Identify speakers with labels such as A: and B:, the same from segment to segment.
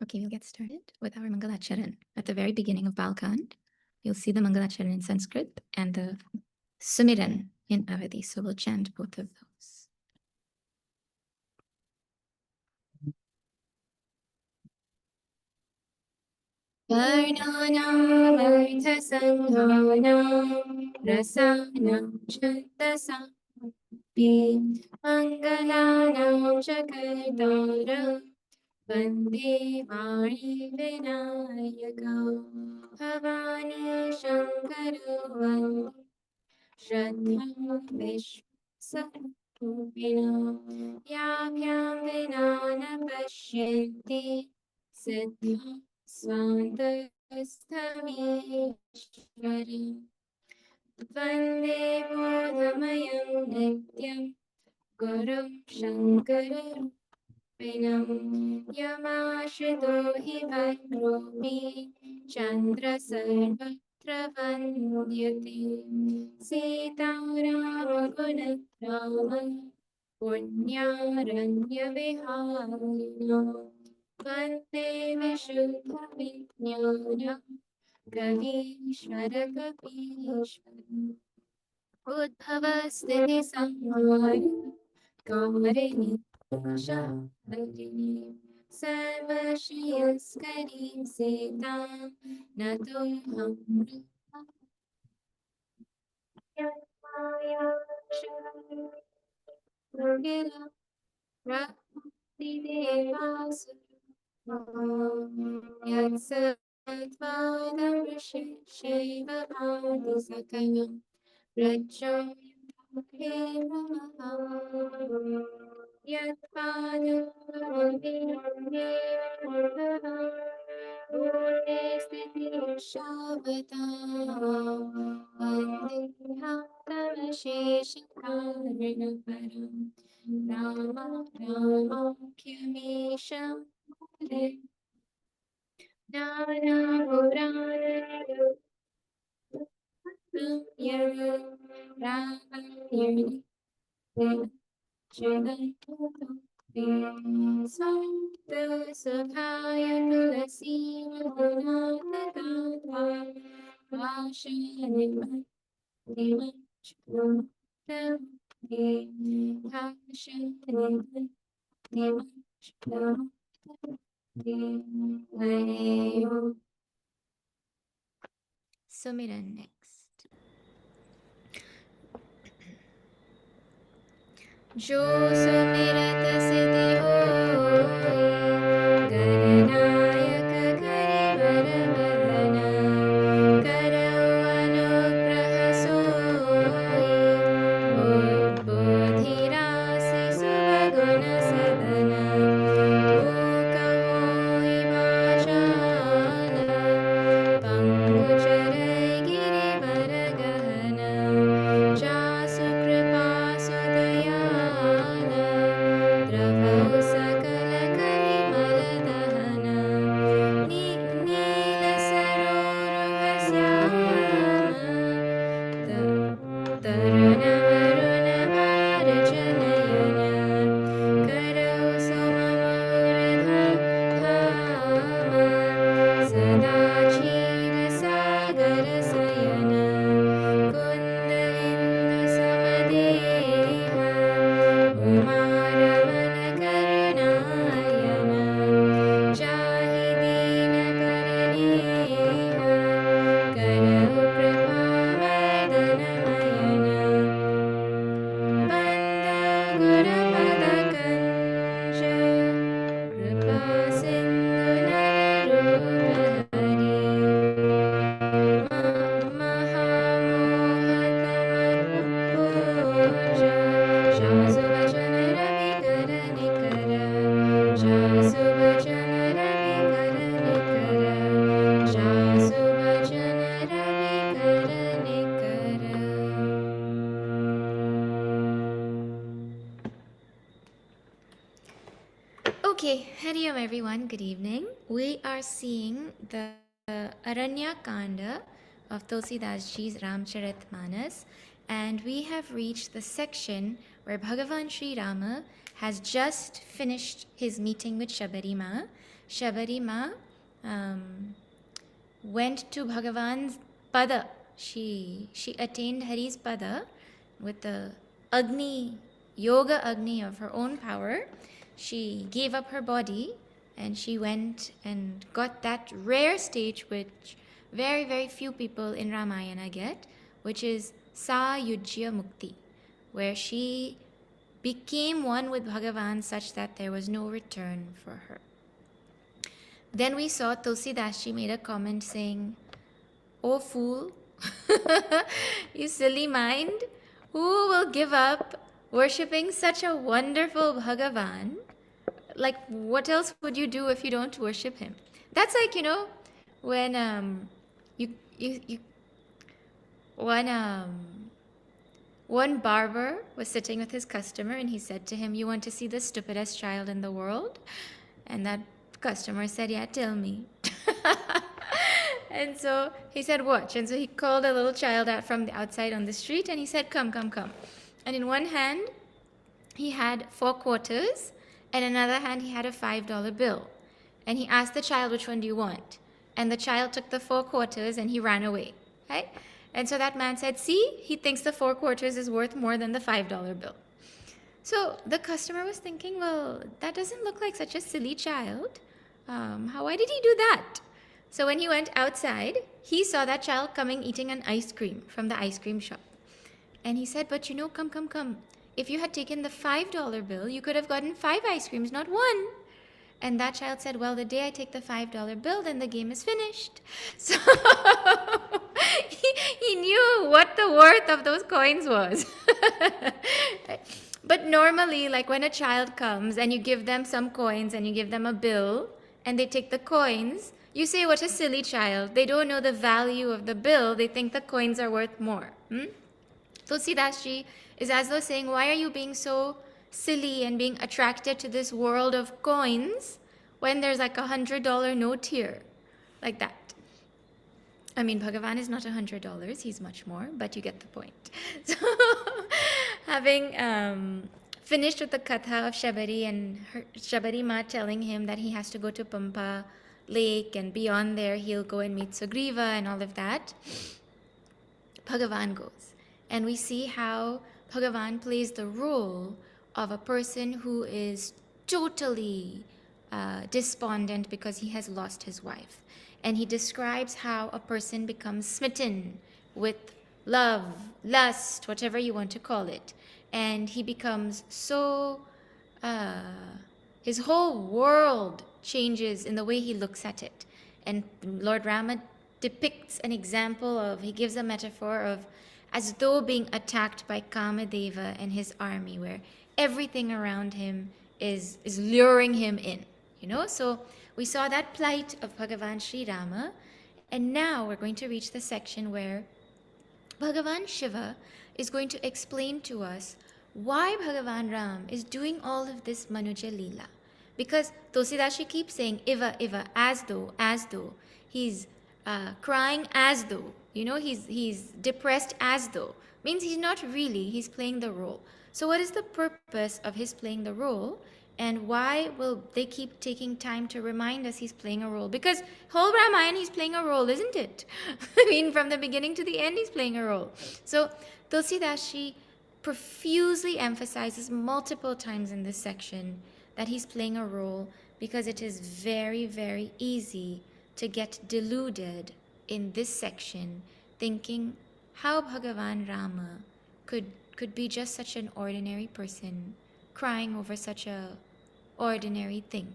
A: Okay, we'll get started with our Mangalacharan. At the very beginning of Balkand, you'll see the Mangalacharan in Sanskrit and the Sumiran in Avadi. So we'll chant both of those. Varnānām vardha sanghānām rasanam chandasam pi mangalanam chakartaram Vande Vani Vinayaka Bhavani Shankara Vande Shraddha Vishwasarupina Yabhyam Vinana Pashyanti Siddha Svantastamishvaram Vande Bodhamayam Nityam Gurum Shankaram Yamashito hi bhadromi Chandra sarvatra vandyate Sītārāma gunatrāma Punyāranya viharino Vande vishuddha vijñāna Kavīshvara kapīshvara Udbhava sthiti samhara Karini Shaharini Sarvashriyaskari Sita Natoham Yamaya Shagila Rahdidevasa Yatsatvada Shaiva Bhadi Sakayam Rajam Yat Shabata Vandehatamashishakarana Param Rama Rama Kyamesham Nana Purana Rama Santa Sabhaya Tulasi Madhunatata Vashanima Dimachpurta Vashanima Dimachpurta Sumiran next. जो सुमिरत सिद्धि होई गणनायक करिवर वदन करौ अनुग्रह सोई बुद्धि राशि सुभगुण सदन मूक होई वाचाल पंगु चरै गिरिवर गहन जासु कृपा सुदयाल द्रवौ सकल कलिमल दहन नील सरोरुह श्याम तरुण वरुण भार जनयन करौ सुमधुर धाम सदा क्षीर सागर शयन कुंदलिंदु समदेह उमारमण करुणायन जाहि दीन परनेह करौ कृपा वदनमयन बंदौ गुरुपद कंज कृपा सिंधु नररूप हरि महामोहतमपुंज जासु वचन रवि कर निकर जासु वचन रवि कर निकर जासु वचन रवि कर निकर. Okay, Hari Om everyone, good evening. We are seeing the Aranya Kanda of Tulsidasji's Ramcharitmanas, and we have reached the section where Bhagavan Sri Rama has just finished his meeting with Shabarima. Shabarima went to Bhagavan's pada. She attained Hari's pada with the Agni, yoga Agni of her own power. She gave up her body and she went and got that rare stage which very, very few people in Ramayana get, which is Sayujya Mukti, where she became one with Bhagavan such that there was no return for her. Then we saw Tulsidasji made a comment saying, "Oh fool, you silly mind, who will give up worshipping such a wonderful Bhagavan? Like, what else would you do if you don't worship him?" That's like, when you one barber was sitting with his customer and he said to him, "You want to see the stupidest child in the world?" And that customer said, "Yeah, tell me." And so he said, "Watch." And so he called a little child out from the outside on the street and he said, "Come, come, come." And in one hand, he had 4 quarters, and in another hand, he had a $5 bill. And he asked the child, "Which one do you want?" And the child took the 4 quarters and he ran away, right? And so that man said, "See, he thinks the 4 quarters is worth more than the $5 bill." So the customer was thinking, well, that doesn't look like such a silly child. Why did he do that? So when he went outside, he saw that child coming eating an ice cream from the ice cream shop. And he said, "But come, come, come. If you had taken the $5 bill, you could have gotten 5 ice creams, not 1. And that child said, "Well, the day I take the $5 bill, then the game is finished." So he knew what the worth of those coins was. But normally, like when a child comes and you give them some coins and you give them a bill and they take the coins, you say, "What a silly child. They don't know the value of the bill. They think the coins are worth more." Tulsidasji is as though saying, why are you being so silly and being attracted to this world of coins when there's like $100 note here? Like that. I mean, Bhagavan is not $100, he's much more, but you get the point. So, having finished with the katha of Shabari and Shabari Ma telling him that he has to go to Pampa lake and beyond there he'll go and meet Sugriva and all of that, Bhagavan goes. And we see how Bhagavan plays the role of a person who is totally despondent because he has lost his wife. And he describes how a person becomes smitten with love, lust, whatever you want to call it. And he becomes so, his whole world changes in the way he looks at it. And Lord Rama depicts an example of, he gives a metaphor of as though being attacked by Kamadeva and his army, where everything around him is luring him in, So we saw that plight of Bhagavan Sri Rama, and now we're going to reach the section where Bhagavan Shiva is going to explain to us why Bhagavan Ram is doing all of this Manuja Leela. Because Tulsidasji keeps saying, "Iva, Iva," as though. He's crying as though. He's depressed as though. Means he's not really, he's playing the role. So what is the purpose of his playing the role? And why will they keep taking time to remind us he's playing a role? Because whole Ramayana he's playing a role, isn't it? I mean, from the beginning to the end he's playing a role. So Tulsidasji profusely emphasizes multiple times in this section that he's playing a role because it is very, very easy to get deluded in this section thinking how Bhagavan Rama could be just such an ordinary person crying over such a ordinary thing,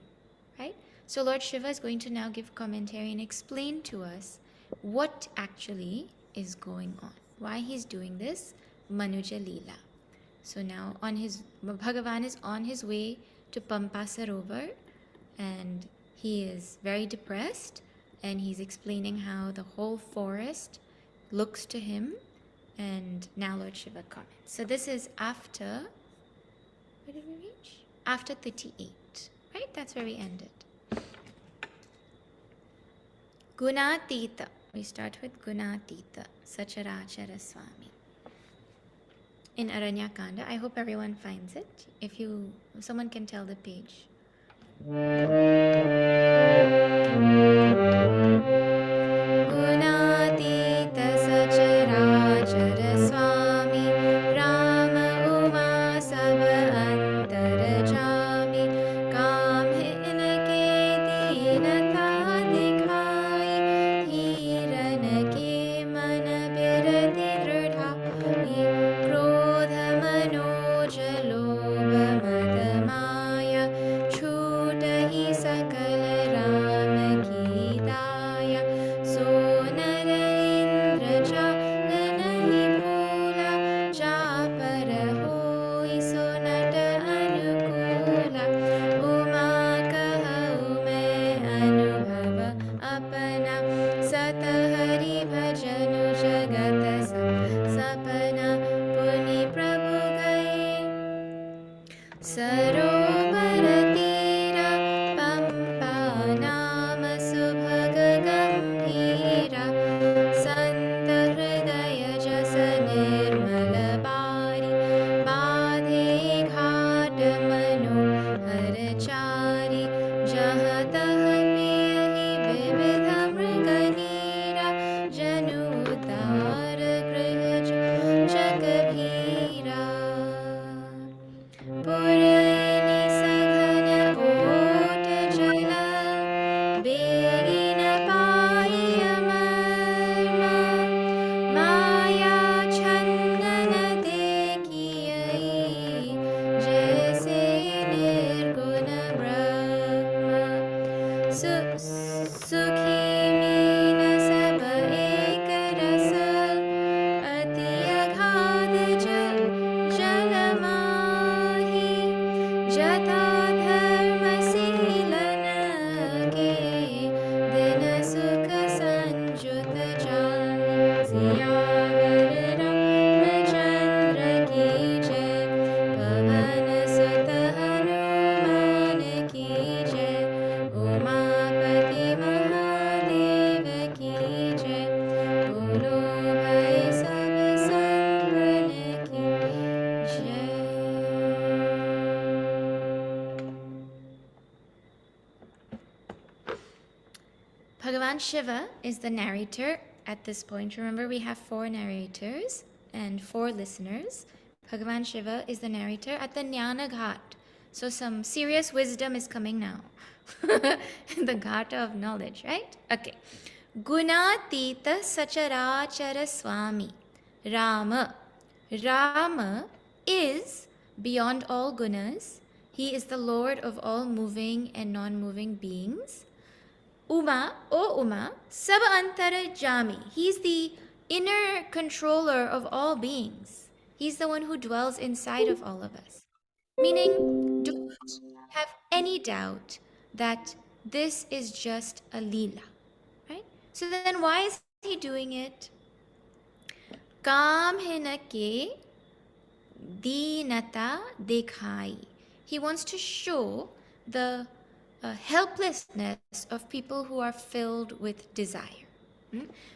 A: right? So Lord Shiva is going to now give commentary and explain to us what actually is going on, why he's doing this Manuja Leela. So now Bhagavan is on his way to Pampa Sarovar and he is very depressed and he's explaining how the whole forest looks to him, and now Lord Shiva comments. So this is after, where did we reach? After 38, right? That's where we ended. Gunatita. We start with Gunatita, Sacharachara Swami. In Aranyakanda. I hope everyone finds it. If someone can tell the page. गुणातीत सचराचर स्वामी राम उमा सब अंतर जामी काम्हिन के दीनता दिखाई धीरन के मन बिरति दृढ़ाई क्रोध मनोज लोभ मद माया छूटहि सकल राम की दाया सो नर इंद्र चाल नहीं भूला जा पर होई सो नट अनुकूला उमा कहु मैं अनुभव अपना सत हरि भजन जगत सपना पुनि प्रभु गए सरोवर तीरा पंपा नाम सुभग गंभीरा संत हृदय जस निर्मल बारी बाधे घाट मनोहर चारी जहाँ तहाँ पियहि विविध मृग नीरा जनु उतार गृह जग भीरा पुरैनि सघन ओट जल बेगिन पाई मर्म माया छंदन देखियहि जैसे निर्गुण ब्रह्म सुखी मीन सब एक रस अति अगाध जल माही जथा धर्मशीलन के दिन सुख संजुत जाहि सियावर रामचंद्र की जय पवन सुत हनुमान की जय उमापति महादेव की जय बोलो भाई सब संतन की जय. Bhagavan Shiva is the narrator at this point. Remember, we have 4 narrators and 4 listeners. Bhagavan Shiva is the narrator at the Jnana Ghat. So some serious wisdom is coming now. The ghat of knowledge, right? Okay. Gunatita Sacharachara Swami. Rama. Rama is beyond all gunas. He is the Lord of all moving and non-moving beings. Uma, O Uma, Sab Antara Jami. He's the inner controller of all beings. He's the one who dwells inside of all of us. Meaning, do not have any doubt that this is just a leela. Right? So then why is he doing it? Kamhina ke deenata dekhai. He wants to show the helplessness of people who are filled with desire.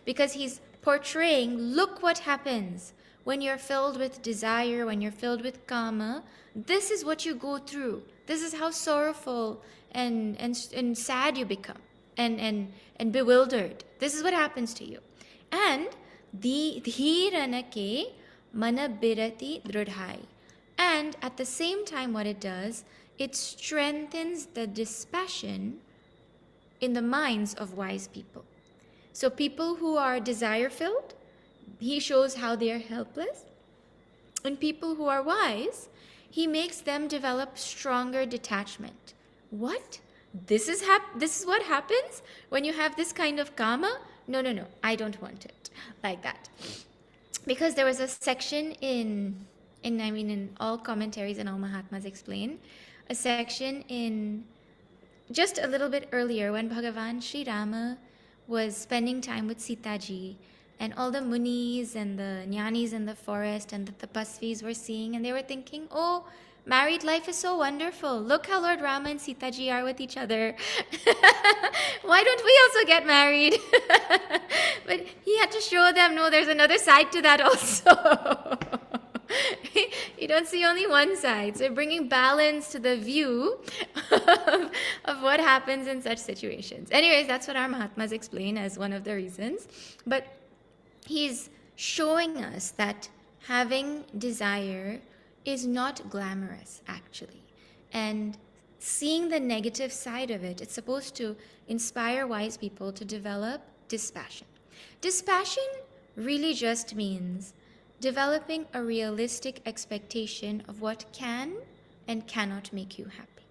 A: Because he's portraying, look what happens when you're filled with desire, when you're filled with kama. This is what you go through. This is how sorrowful and sad you become and bewildered. This is what happens to you. And dhiranake mana birati dridhai. And at the same time, what it does, it strengthens the dispassion in the minds of wise people. So people who are desire-filled, he shows how they are helpless. And people who are wise, he makes them develop stronger detachment. What? This is what happens when you have this kind of kama? No, I don't want it like that. Because there was a section in all commentaries and all Mahatmas explain, a section in just a little bit earlier when Bhagavan Sri Rama was spending time with Sitaji, and all the munis and the jnanis in the forest and the tapasvis were seeing, and they were thinking, oh, married life is so wonderful. Look how Lord Rama and Sitaji are with each other. Why don't we also get married? But he had to show them, no, there's another side to that also. You don't see only one side. So bringing balance to the view of what happens in such situations. Anyways, that's what our Mahatmas explain as one of the reasons. But he's showing us that having desire is not glamorous, actually. And seeing the negative side of it, it's supposed to inspire wise people to develop dispassion. Dispassion really just means developing a realistic expectation of what can and cannot make you happy.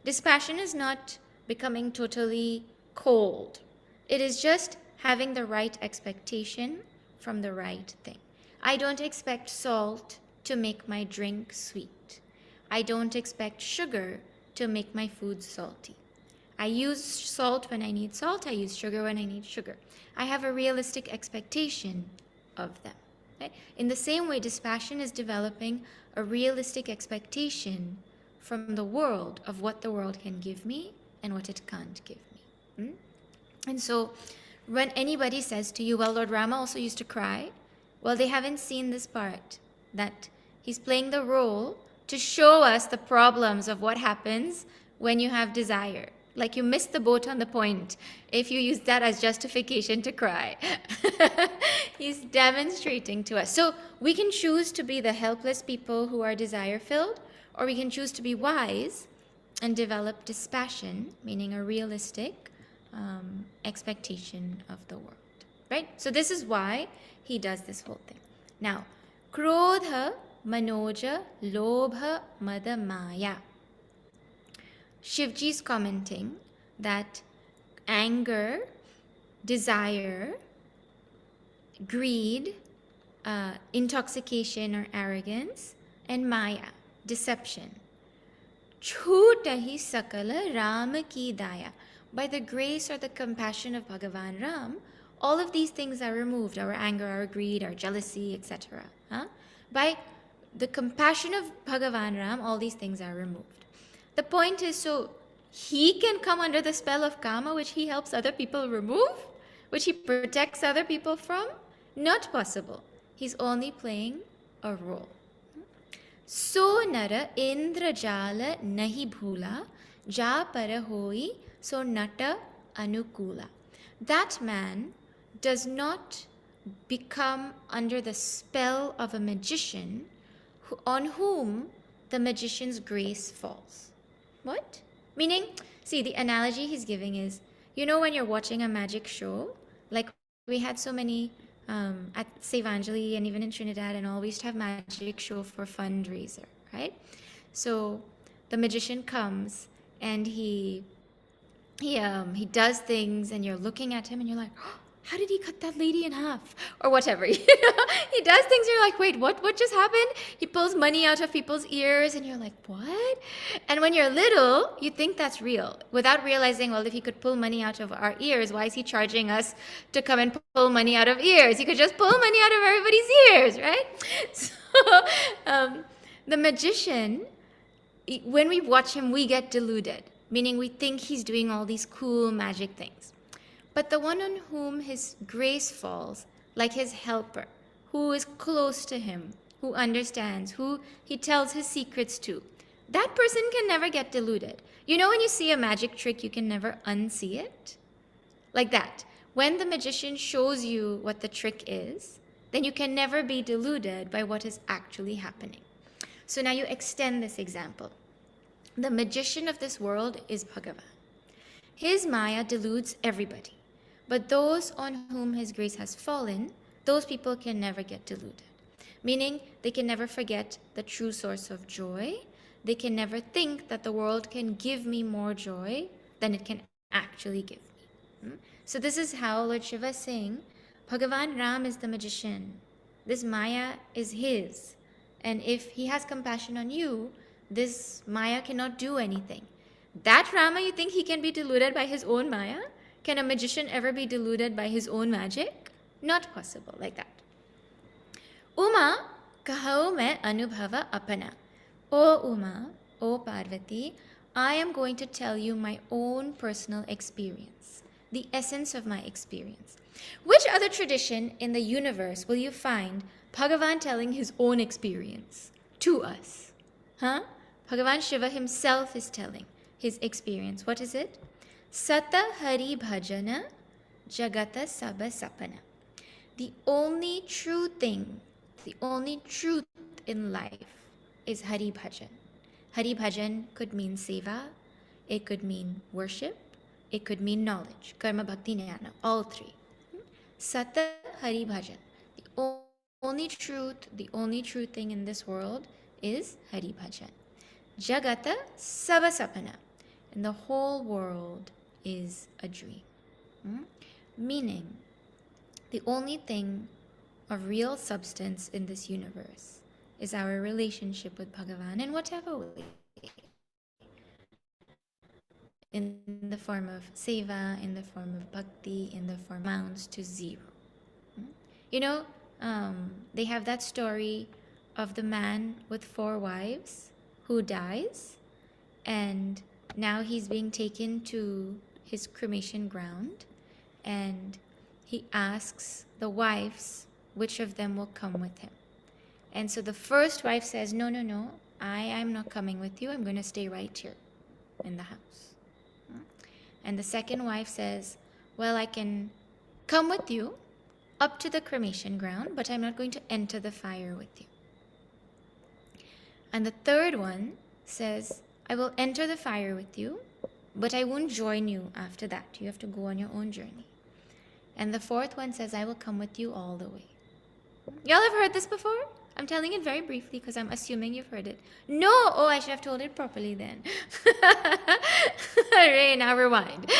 A: Dispassion is not becoming totally cold. It is just having the right expectation from the right thing. I don't expect salt to make my drink sweet. I don't expect sugar to make my food salty. I use salt when I need salt. I use sugar when I need sugar. I have a realistic expectation of them. Right? In the same way, dispassion is developing a realistic expectation from the world of what the world can give me and what it can't give me. And so when anybody says to you, well, Lord Rama also used to cry, well, they haven't seen this part, that he's playing the role to show us the problems of what happens when you have desire. Like you missed the boat on the point if you use that as justification to cry. He's demonstrating to us. So we can choose to be the helpless people who are desire-filled, or we can choose to be wise and develop dispassion, meaning a realistic expectation of the world. Right? So this is why he does this whole thing. Now, krodha, manoja, lobha, mada, maya. Shivji is commenting that anger, desire, greed, intoxication or arrogance, and maya, deception. Chhutahi sakala Rama ki daya. By the grace or the compassion of Bhagavan Ram, all of these things are removed, our anger, our greed, our jealousy, etc. By the compassion of Bhagavan Ram, all these things are removed. The point is, so he can come under the spell of karma, which he helps other people remove, which he protects other people from? Not possible. He's only playing a role. So nara indrajala nahi bhula, ja para hoi, so nata anukula. That man does not become under the spell of a magician on whom the magician's grace falls. What? Meaning, see, the analogy he's giving is, you know when you're watching a magic show, like we had so many at Sevanjali and even in Trinidad and all, we used to have magic show for fundraiser, right? So the magician comes and he does things and you're looking at him and you're like, oh, how did he cut that lady in half? Or whatever. He does things, you're like, wait, what just happened? He pulls money out of people's ears and you're like, what? And when you're little, you think that's real without realizing, well, if he could pull money out of our ears, why is he charging us to come and pull money out of ears? He could just pull money out of everybody's ears, right? So the magician, when we watch him, we get deluded, meaning we think he's doing all these cool magic things. But the one on whom his grace falls, like his helper, who is close to him, who understands, who he tells his secrets to, that person can never get deluded. You know when you see a magic trick, you can never unsee it? Like that. When the magician shows you what the trick is, then you can never be deluded by what is actually happening. So now you extend this example. The magician of this world is Bhagavan. His Maya deludes everybody. But those on whom his grace has fallen, those people can never get deluded. Meaning they can never forget the true source of joy. They can never think that the world can give me more joy than it can actually give me. So this is how Lord Shiva is saying, Bhagavan Ram is the magician. This Maya is his. And if he has compassion on you, this Maya cannot do anything. That Rama, you think he can be deluded by his own Maya? Can a magician ever be deluded by his own magic? Not possible, like that. Uma kahau mein anubhava apana. O Uma, O Parvati, I am going to tell you my own personal experience, the essence of my experience. Which other tradition in the universe will you find Bhagavan telling his own experience to us. Huh? Bhagavan Shiva himself is telling his experience. What is it? Sata Hari Bhajana Jagata Saba Sapana. The only true thing, the only truth in life is Hari Bhajan. Hari Bhajan could mean seva, it could mean worship, it could mean knowledge, karma, bhakti, jnana, all three. Sata Hari Bhajan. The only true thing in this world is Hari Bhajan. Jagata Saba Sapana. And the whole world is a dream. Meaning, the only thing of real substance in this universe is our relationship with Bhagavan in whatever way. In the form of seva, in the form of bhakti, in the form amounts to zero. You know, they have that story of the man with 4 wives who dies, and now he's being taken to his cremation ground, and he asks the wives which of them will come with him. And so the first wife says, no, I am not coming with you. I'm going to stay right here in the house. And the second wife says, well, I can come with you up to the cremation ground, but I'm not going to enter the fire with you. And the third one says, I will enter the fire with you, but I won't join you after that. You have to go on your own journey. And the fourth one says, I will come with you all the way. Y'all have heard this before? I'm telling it very briefly because I'm assuming you've heard it. No! Oh, I should have told it properly then. Hooray, now rewind.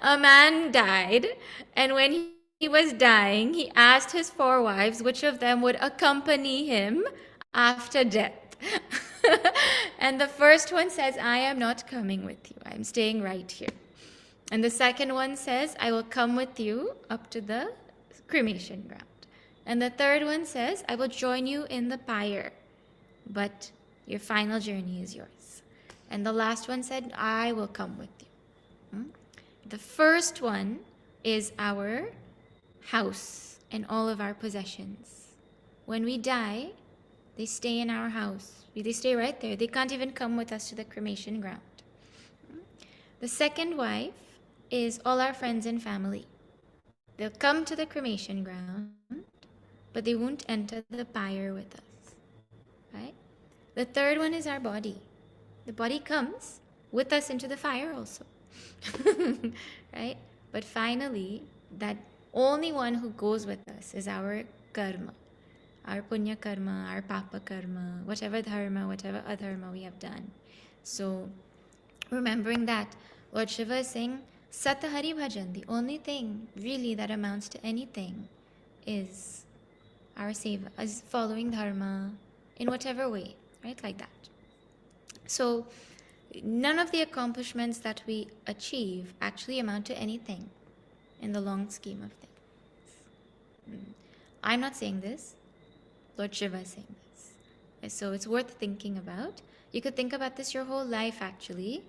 A: A man died, and when he was dying, he asked his 4 wives which of them would accompany him after death. And the first one says, I am not coming with you. I'm staying right here. And the second one says, I will come with you up to the cremation ground. And the third one says, I will join you in the pyre, but your final journey is yours. And the last one said, I will come with you. The first one is our house and all of our possessions. When we die, they stay in our house. They stay right there. They can't even come with us to the cremation ground. The second wife is all our friends and family. They'll come to the cremation ground, but they won't enter the pyre with us, right? The third one is our body. The body comes with us into the fire also, right? But finally, that only one who goes with us is our karma, our punya karma, our papa karma, whatever dharma, whatever adharma we have done. So, remembering that, Lord Shiva is saying, Sata Hari Bhajan, the only thing really that amounts to anything is our seva, is following dharma in whatever way, right? Like that. So, none of the accomplishments that we achieve actually amount to anything in the long scheme of things. I'm not saying this. Lord Shiva is saying this. So it's worth thinking about. You could think about this your whole life actually,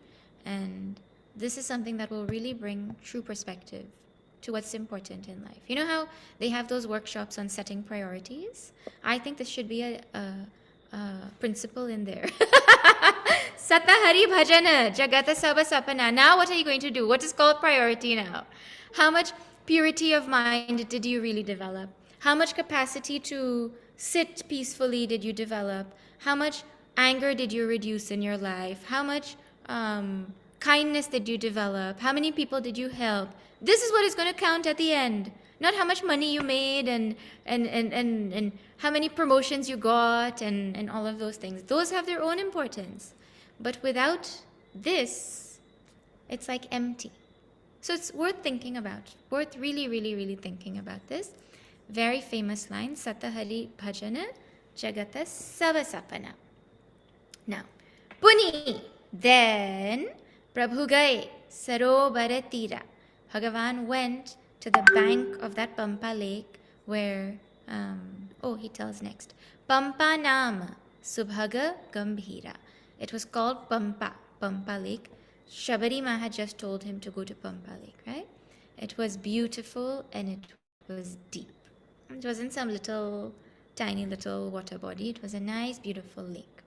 A: and this is something that will really bring true perspective to what's important in life. You know how they have those workshops on setting priorities? I think this should be a principle in there. Sata Hari Bhajana, Jagata Saba Sapana. Now what are you going to do? What is called priority now? How much purity of mind did you really develop? How much capacity to sit peacefully did you develop? How much anger did you reduce in your life? How much kindness did you develop? How many people did you help? This is what is going to count at the end. Not how much money you made and how many promotions you got and all of those things. Those have their own importance. But without this, it's like empty. So it's worth thinking about. Worth really, really, really thinking about this. Very famous line, Sata Hari Bhajana Jagata Sava Sapana. Now, Puni, then Prabhu Gaye Sarobara Tira. Bhagavan went to the bank of that Pampa lake where, he tells next. Pampa Nama Subhaga Gambhira. It was called Pampa Lake. Shabari Ma had just told him to go to Pampa Lake, right? It was beautiful and it was deep. It wasn't some tiny little water body. It was a nice, beautiful lake.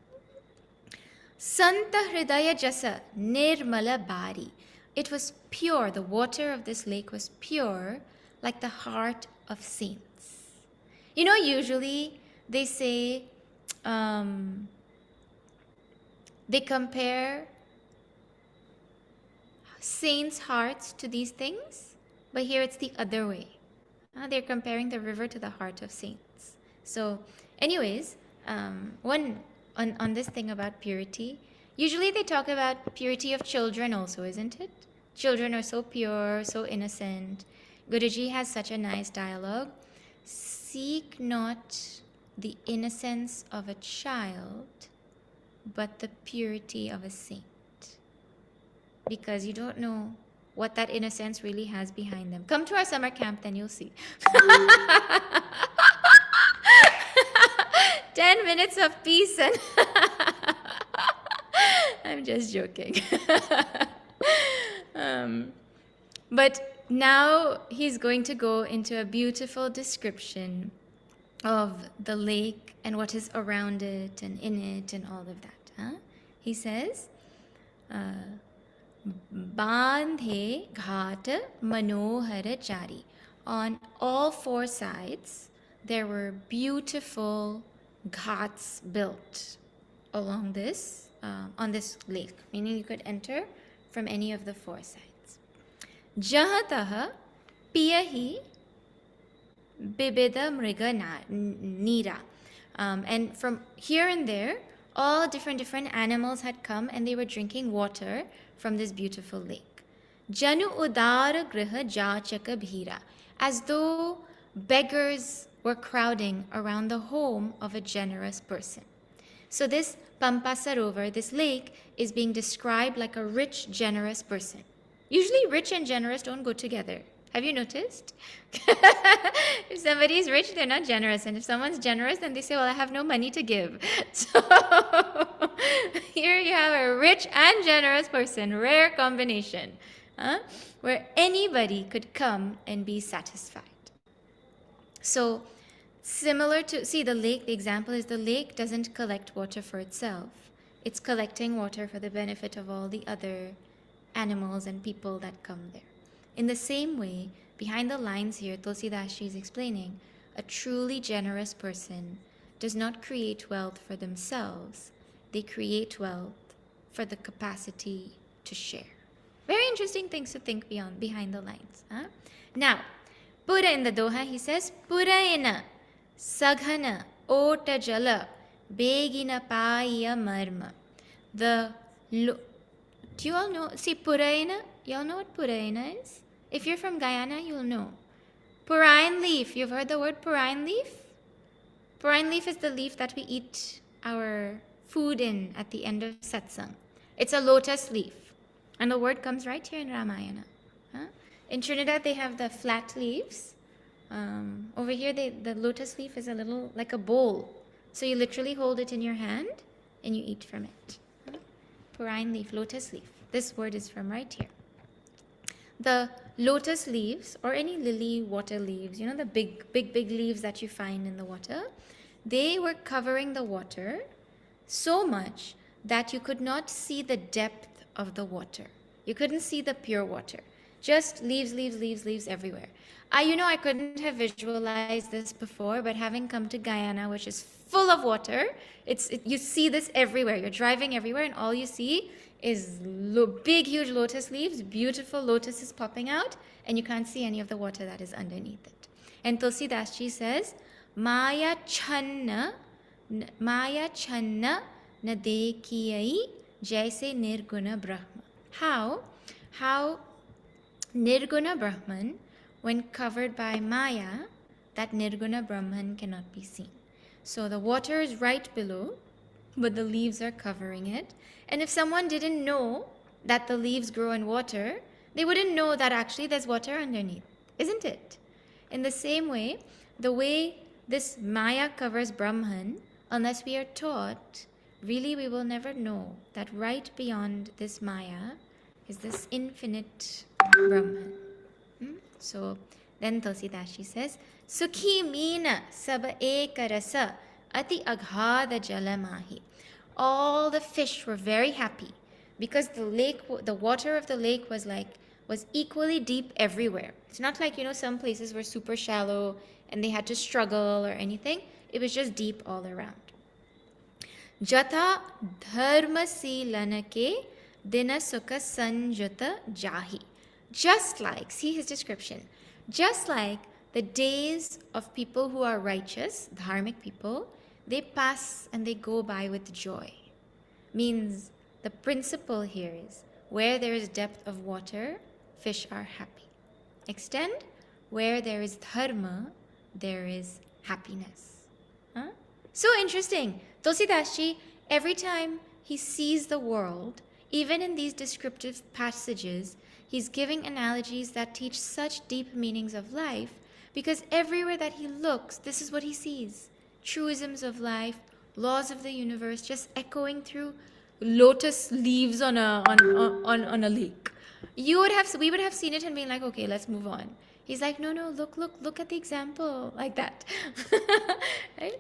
A: Santa Hridaya Jasa Nirmala Bari. It was pure. The water of this lake was pure, like the heart of saints. You know, usually they say, they compare saints' hearts to these things, but here it's the other way. They're comparing the river to the heart of saints. So, anyways, on this thing about purity, usually they talk about purity of children also, isn't it? Children are so pure, so innocent. Guruji has such a nice dialogue. Seek not the innocence of a child, but the purity of a saint. Because you don't know what that innocence really has behind them. Come to our summer camp, then you'll see. 10 minutes of peace and I'm just joking. But now he's going to go into a beautiful description of the lake and what is around it and in it and all of that. He says, Bandhe Ghat Manohara Chari. On all four sides, there were beautiful ghats built along this, on this lake, meaning you could enter from any of the four sides. Jahataha Piyahi Bibida Mriga Nira. And from here and there, all different animals had come and they were drinking water from this beautiful lake. Janu Udara Griha Jachaka Bhira. As though beggars were crowding around the home of a generous person. So this Pampa Sarovar, this lake, is being described like a rich, generous person. Usually rich and generous don't go together. Have you noticed? If somebody is rich, they're not generous. And if someone's generous, then they say, well, I have no money to give. So here you have a rich and generous person, rare combination, where anybody could come and be satisfied. So similar to, see the lake, the example is the lake doesn't collect water for itself. It's collecting water for the benefit of all the other animals and people that come there. In the same way, behind the lines here, Tulsidasji is explaining, a truly generous person does not create wealth for themselves. They create wealth for the capacity to share. Very interesting things to think behind the lines. Now, Pura in the Doha, he says, Puraina Saghana Ota Jala Begina Paya Marma. Do you all know? See, Puraina? You all know what Puraina is? If you're from Guyana, you'll know. Purine leaf. You've heard the word purine leaf? Purine leaf is the leaf that we eat our food in at the end of Satsanga. It's a lotus leaf. And the word comes right here in Ramayana. In Trinidad, they have the flat leaves. Over here, the lotus leaf is a little like a bowl. So you literally hold it in your hand and you eat from it. Purine leaf, lotus leaf. This word is from right here. The lotus leaves, or any lily water leaves, you know, the big leaves that you find in the water, they were covering the water so much that you could not see the depth of the water. You couldn't see the pure water. Just leaves everywhere. I couldn't have visualized this before, but having come to Guyana, which is full of water, you see this everywhere. You're driving everywhere and all you see is big, huge lotus leaves, beautiful lotuses popping out, and you can't see any of the water that is underneath it. And Tulsidasji says, Maya channa na dekiyai jaise nirguna brahma. How nirguna Brahman, when covered by Maya, that nirguna Brahman cannot be seen. So the water is right below, but the leaves are covering it. And if someone didn't know that the leaves grow in water, they wouldn't know that actually there's water underneath, isn't it? In the same way, the way this Maya covers Brahman, unless we are taught, really we will never know that right beyond this Maya is this infinite Brahman. So Then Tulsidasji says, Sukhi meena sab ek rasa ati aghada jalamahi. All the fish were very happy because the water of the lake was equally deep everywhere. It's not like, some places were super shallow and they had to struggle or anything. It was just deep all around. Jata dharma lanake dina sukha sanjata jahi. Just like, see his description, just like the days of people who are righteous, dharmic people, they pass and they go by with joy. Means the principle here is where there is depth of water, fish are happy. Extend, where there is dharma, there is happiness. Huh? So interesting. Tulsidasji, every time he sees the world, even in these descriptive passages, he's giving analogies that teach such deep meanings of life, because everywhere that he looks, this is what he sees. Truisms of life, laws of the universe, just echoing through lotus leaves on a lake. We would have seen it and been like, okay, let's move on. He's like, no, look at the example, like that. Right?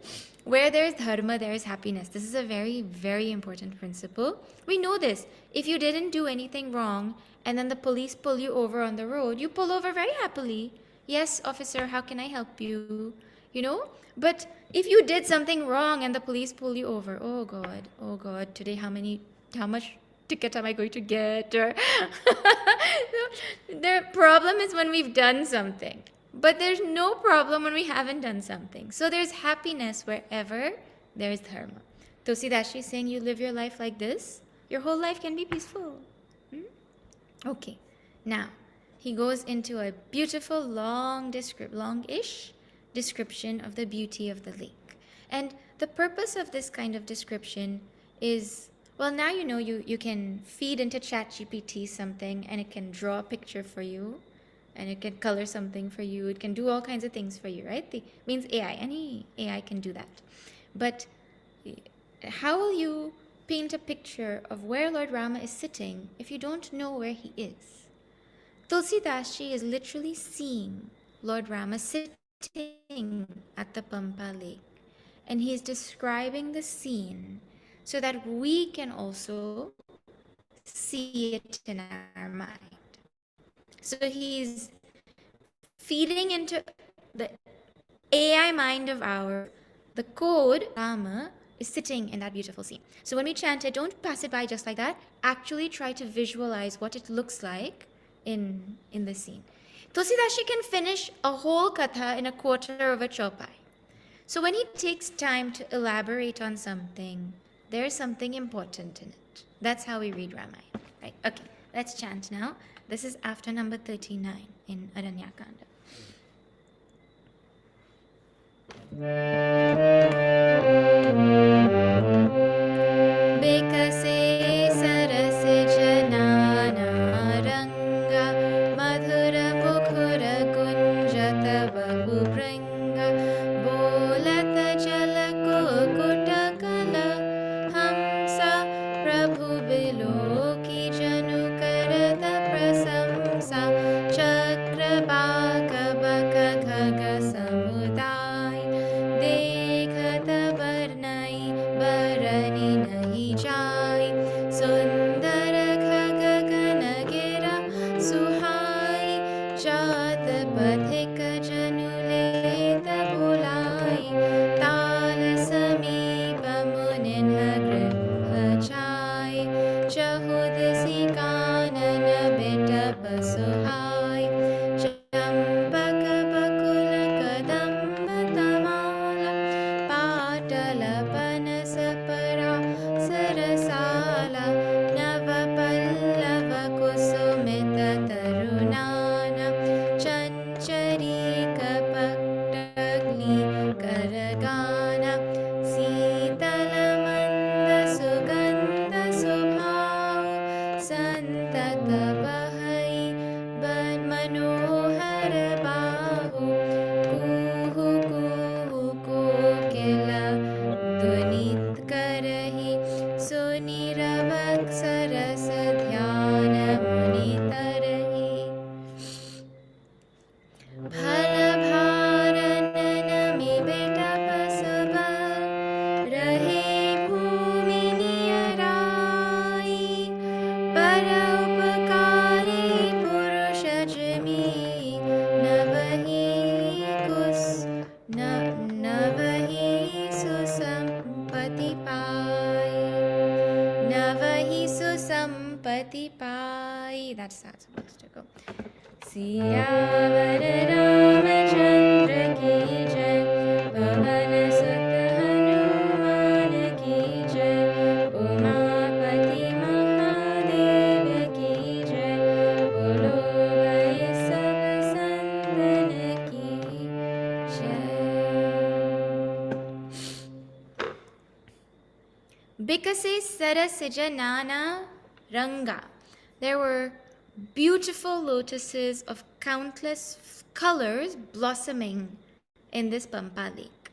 A: Where there is dharma, there is happiness. This is a very, very important principle. We know this. If you didn't do anything wrong and then the police pull you over on the road, you pull over very happily. Yes, officer, how can I help you? But if you did something wrong and the police pull you over, oh God, today how much ticket am I going to get? Or the problem is when we've done something, but there's no problem when we haven't done something. So there's happiness wherever there is dharma. Tulsidasji is saying, you live your life like this, your whole life can be peaceful. Okay, now he goes into a beautiful longish description of the beauty of the lake. And the purpose of this kind of description is, well, now you can feed into ChatGPT something and it can draw a picture for you and it can color something for you. It can do all kinds of things for you, right? Means AI. Any AI can do that. But how will you paint a picture of where Lord Rama is sitting if you don't know where he is? Tulsidasji is literally seeing Lord Rama sitting at the Pampa lake, and he is describing the scene so that we can also see it in our mind. So he's feeding into the AI mind of ours the code. Rama is sitting in that beautiful scene. So when we chant it, don't pass it by just like that. Actually try to visualize what it looks like in the scene. Tulsidasji can finish a whole katha in a quarter of a chopai. So when he takes time to elaborate on something, there's something important in it. That's how we read Ramayana. Right? Okay, let's chant now. This is after number 39 in Aranyakanda. Bekase sarase janana ranga madhura mukhura gunjata bahu pringa bolata jala kukuta kala hamsa prabhu biloki janu karata prasamsa chakrabaka baka khaga samudai dekhata barnai barani nahi jai sundar khaga kanagira suhai jat pathika januleta bolai tal samipa munin hagriha chai chahud sikanana beta pasuhai champaka bakula kadamba tamala patala panasapara sarasala navapallava kusumita tarunana chancharika paktagni karagana sitalamanda sugandha subhav santata bahai manohar bahu kuhu kuhu kokila dunit karahi suniravak saras dhyana muni tarahi Pati Pai. That's how it's supposed to go. Siyavar Ramachandra ki jai, Pavan Sut Hanuman ki jai, Umapati Mahadev ki jai, Bolo bhai sab santan ki jai. Bikase Sarasija Nana Ranga. There were beautiful lotuses of countless colors blossoming in this Pampa lake.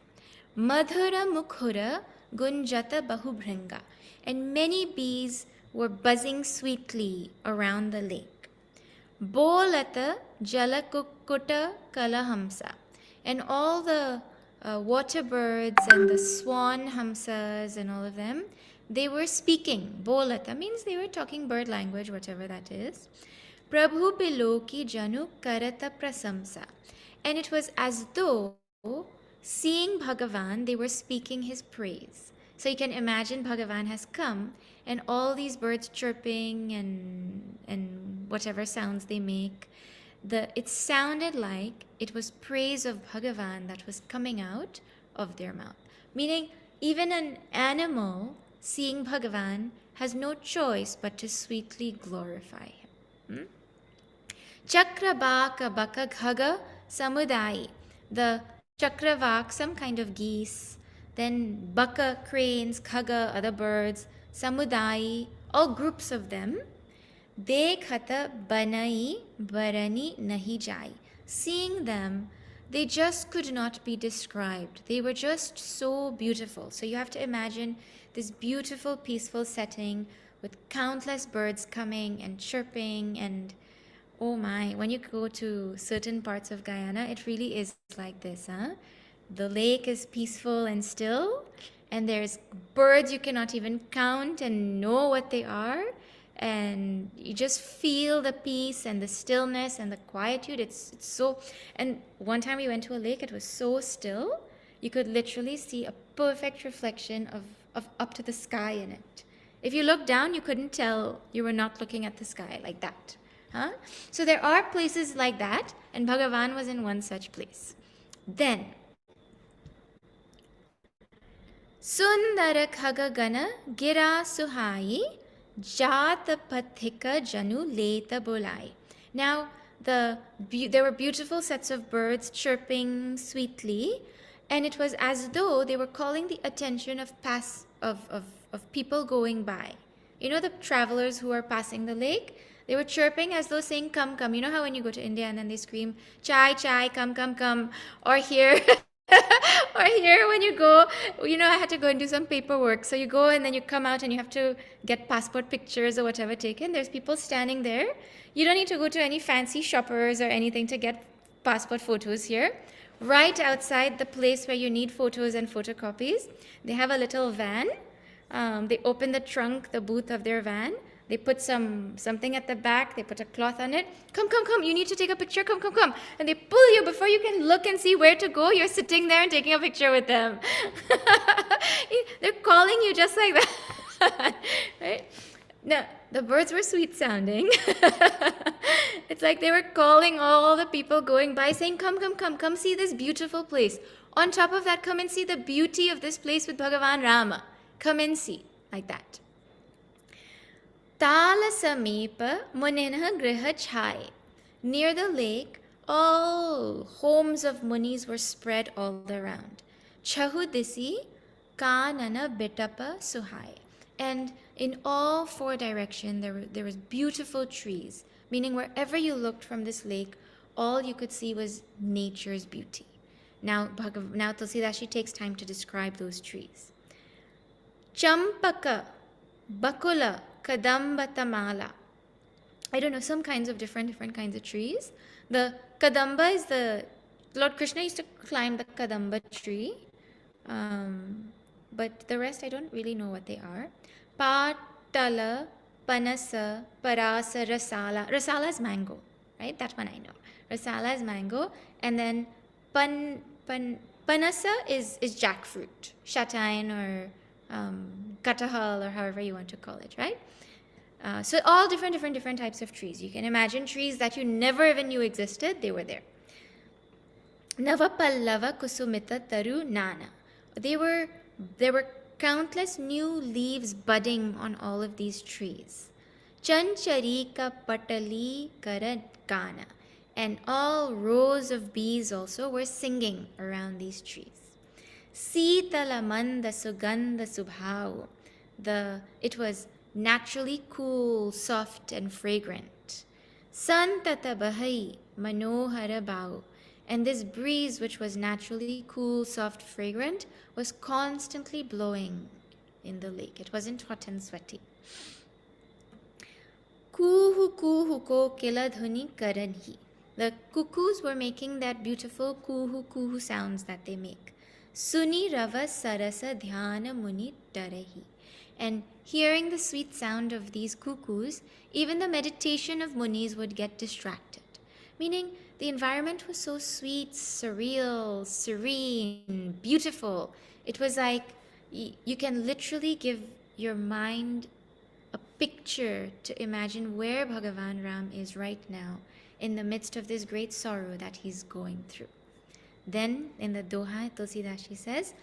A: Madhura Mukhura Gunjata Bahubhringa. And many bees were buzzing sweetly around the lake. Bolata Jalakukkuta Kalahamsa. And all the water birds and the swan hamsas and all of them, they were speaking. Bolata means they were talking bird language, whatever that is. Prabhu Biloki Janu Karata Prasamsa. And it was as though, seeing Bhagavan, they were speaking his praise. So you can imagine Bhagavan has come and all these birds chirping and whatever sounds they make. It sounded like it was praise of Bhagavan that was coming out of their mouth. Meaning, even an animal seeing Bhagavan has no choice but to sweetly glorify him. Chakravaka Bakaghaga Samudai. The Chakravak, some kind of geese. Then Baka, cranes, Khaga, other birds. Samudai, all groups of them. Dekhata Banai Barani Nahi Jai. Seeing them, they just could not be described. They were just so beautiful. So you have to imagine this beautiful, peaceful setting with countless birds coming and chirping. And oh my, when you go to certain parts of Guyana, it really is like this, huh? The lake is peaceful and still, and there's birds you cannot even count and know what they are. And you just feel the peace and the stillness and the quietude. It's so. And one time we went to a lake, it was so still, you could literally see a perfect reflection of up to the sky in it. If you looked down, you couldn't tell you were not looking at the sky like that. Huh? So there are places like that, and Bhagavan was in one such place. Then, Sundara Khagagana Gira Suhai Jata Pathika Janu Leta Bolai. Now, there were beautiful sets of birds chirping sweetly, and it was as though they were calling the attention of people going by. You know the travelers who are passing the lake? They were chirping as though saying, come, come. You know how when you go to India and then they scream, chai, chai, come, come, come. Or here, or here when you go, you know, I had to go and do some paperwork. So you go and then you come out and you have to get passport pictures or whatever taken. There's people standing there. You don't need to go to any fancy shoppers or anything to get passport photos here. Right outside the place where you need photos and photocopies, they have a little van. They open the trunk, the booth of their van. They put something at the back. They put a cloth on it. Come, come, come. You need to take a picture. Come, come, come. And they pull you before you can look and see where to go. You're sitting there and taking a picture with them. They're calling you just like that. Right? No, the birds were sweet sounding. It's like they were calling all the people going by saying, come, come, come. Come see this beautiful place. On top of that, come and see the beauty of this place with Bhagavan Rama. Come and see. Like that. Tala Sameepa Munina Griha Chai. Near the lake, all homes of munis were spread all around. Chahudisi Kanana Bitapa Suhai. And in all four directions, there was beautiful trees, meaning wherever you looked from this lake, all you could see was nature's beauty. Now Tulsidasji takes time to describe those trees. Champaka, Bakula, Kadamba Tamala. I don't know, some kinds of different kinds of trees. The Kadamba is Lord Krishna used to climb the Kadamba tree. But the rest I don't really know what they are. Patala, Panasa, Parasa, Rasala. Rasala is mango, right? That one I know. Rasala is mango. And then Panasa is jackfruit, shatain or katahal or however you want to call it, right? So all different types of trees. You can imagine trees that you never even knew existed, they were there. Navapallava kusumita taru nana. There were countless new leaves budding on all of these trees. Chancharika patali karadgana. And all rows of bees also were singing around these trees. Sitalamanda sugandha subhau. It was naturally cool, soft, and fragrant. Santata bahai manohara bau. And this breeze, which was naturally cool, soft, fragrant, was constantly blowing in the lake. It wasn't hot and sweaty. Kuhu kuhu ko kiladhuni karanhi. The cuckoos were making that beautiful kuhu kuhu sounds that they make. Suni rava sarasa dhyana muni tarahi. And hearing the sweet sound of these cuckoos, even the meditation of munis would get distracted. Meaning, the environment was so sweet, surreal, serene, beautiful. It was like you can literally give your mind a picture to imagine where Bhagavan Ram is right now in the midst of this great sorrow that he's going through. Then in the Doha, Tulsidasji says,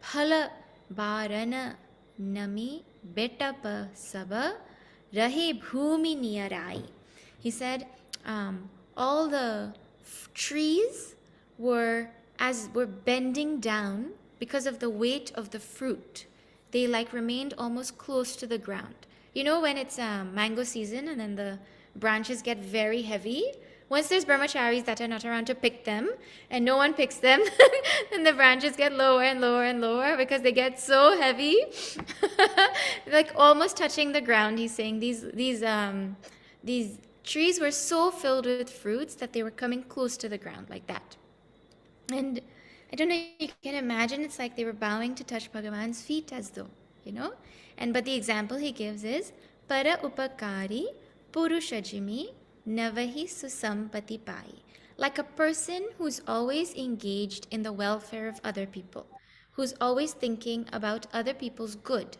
A: Phala Bharana Nami Betapa Saba Rahe Bhumi Niyarai. He said, all the trees were bending down because of the weight of the fruit. They remained almost close to the ground. You know when it's mango season and then the branches get very heavy? Once there's brahmacharis that are not around to pick them and no one picks them, then the branches get lower and lower and lower because they get so heavy, almost touching the ground. He's saying these trees were so filled with fruits that they were coming close to the ground like that. And I don't know, you can imagine it's like they were bowing to touch Bhagavan's feet as though, But the example he gives is, Para upakari purushajimi navahi susampati pai. Like a person who's always engaged in the welfare of other people, who's always thinking about other people's good.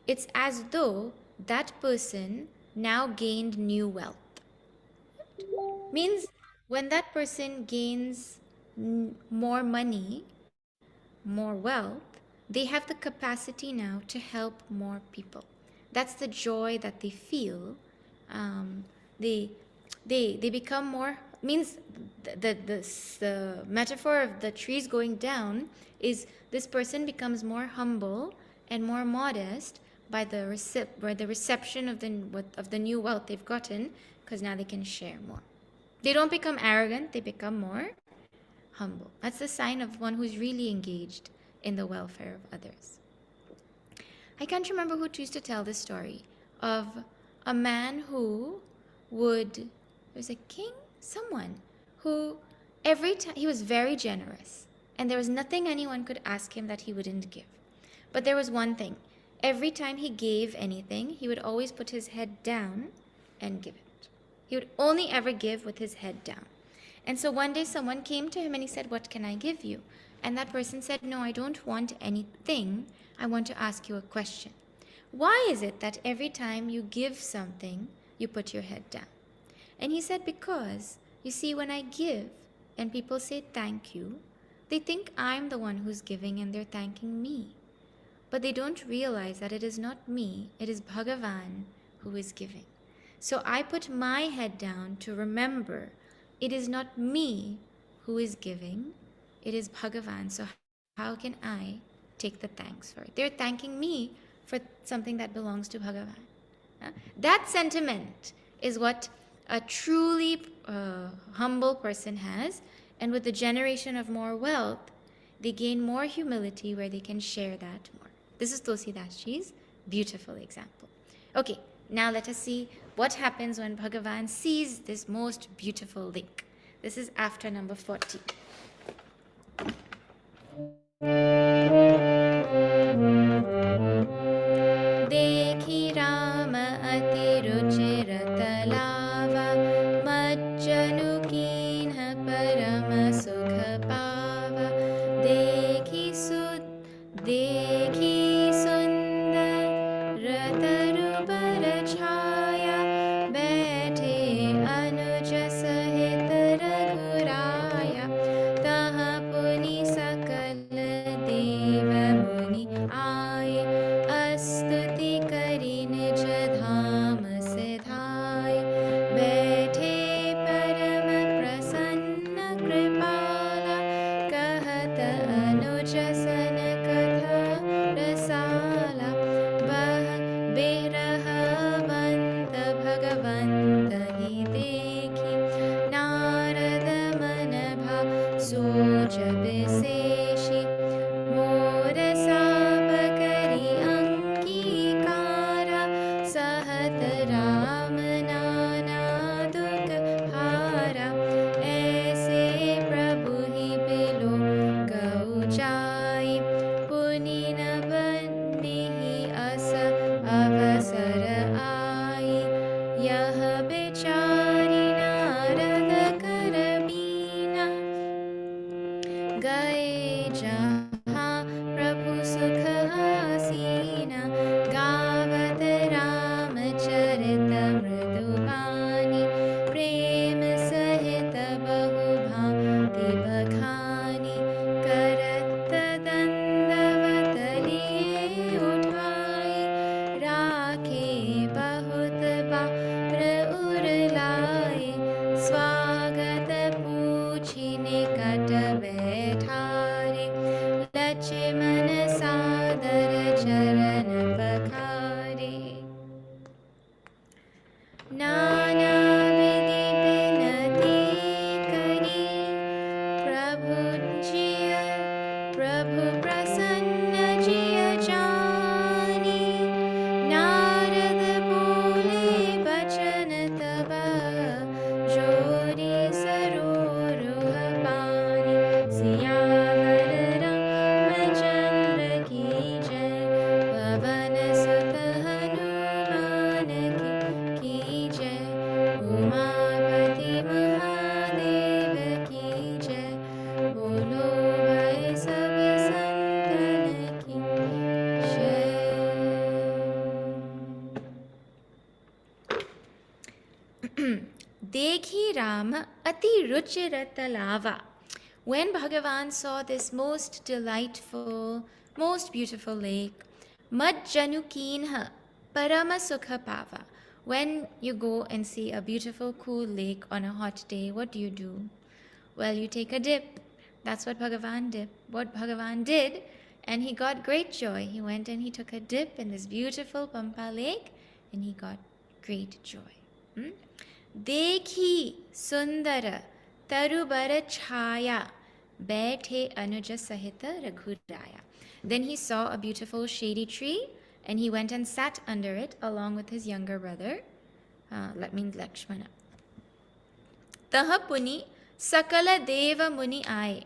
A: It's as though that person now gained new wealth. Means when that person gains more money, more wealth, they have the capacity now to help more people. That's the joy that they feel. They become more. Means the metaphor of the trees going down is this person becomes more humble and more modest by the reception of the new wealth they've gotten, because now they can share more. They don't become arrogant, they become more humble. That's the sign of one who's really engaged in the welfare of others. I can't remember who used to tell this story of a man who there's a king, someone who every time, he was very generous and there was nothing anyone could ask him that he wouldn't give. But there was one thing. Every time he gave anything, he would always put his head down and give it. He would only ever give with his head down. And so one day someone came to him and he said, "What can I give you?" And that person said, "No, I don't want anything. I want to ask you a question. Why is it that every time you give something, you put your head down?" And he said, "Because, you see, when I give and people say thank you, they think I'm the one who's giving and they're thanking me. But they don't realize that it is not me, it is Bhagavan who is giving. So I put my head down to remember it is not me who is giving, it is Bhagavan. So how can I take the thanks for it? They're thanking me for something that belongs to Bhagavan." That sentiment is what a truly humble person has. And with the generation of more wealth, they gain more humility where they can share that more. This is Tulsidasji's beautiful example. Okay, now let us see what happens when Bhagavan sees this most beautiful lake. This is after number 40. Dekhi Rama ati ruchira talava majjanu kinha parama sukha pava dekhi sundar rataru bara chaya आए स्तुति करी निज धाम सिधाए बैठे परम प्रसन्न कृपाला कहत अनुज सन कथा रसाला बह बिरहवंत भगवंत ही देखी नारद मन भा सोच विशेषी मोर साप करी अंगीकारा सहत राम नाना दुख हारा ऐसे प्रभु ही बिलो गौ जाई पुनि न बन्ही अस अवसर आई यह बेचारी नारद कर बीना गए जहाँ प्रभु सुख आसीना गावत रामचरित मृदुबानी प्रेम सहित बहु भांति बखानी करत दंडवत लिए उठाई राखे बहुत बार उरलाए स्वागत पूछी निकट बैठारे लक्ष्मण सादर चरण पखारे नाना विधि विनती करी प्रभु जिय प्रभु प्रसन्न जिय जानी नारद बोले बचन तब जोरी सरोरुह पानी सियावर रामचंद्र की जय पवन सुत हनुमान की जय उमापति महादेव की जय बोलो भाई सब संतन की जय देखी राम अति रुचिरत लावा. When Bhagavan saw this most delightful, most beautiful lake, Majjanu Keenha Parama Sukha Pava. When you go and see a beautiful, cool lake on a hot day, what do? Well, you take a dip. That's what Bhagavan did. What Bhagavan did, and he got great joy. He went and he took a dip in this beautiful Pampa lake, and he got great joy. Dekhi Sundara Tarubara Chhaya Baithe Anuja Sahita Raghuraya. Then he saw a beautiful shady tree, and he went and sat under it along with his younger brother, Lakshmana. Taha Puni Sakala Deva Muni Aaye.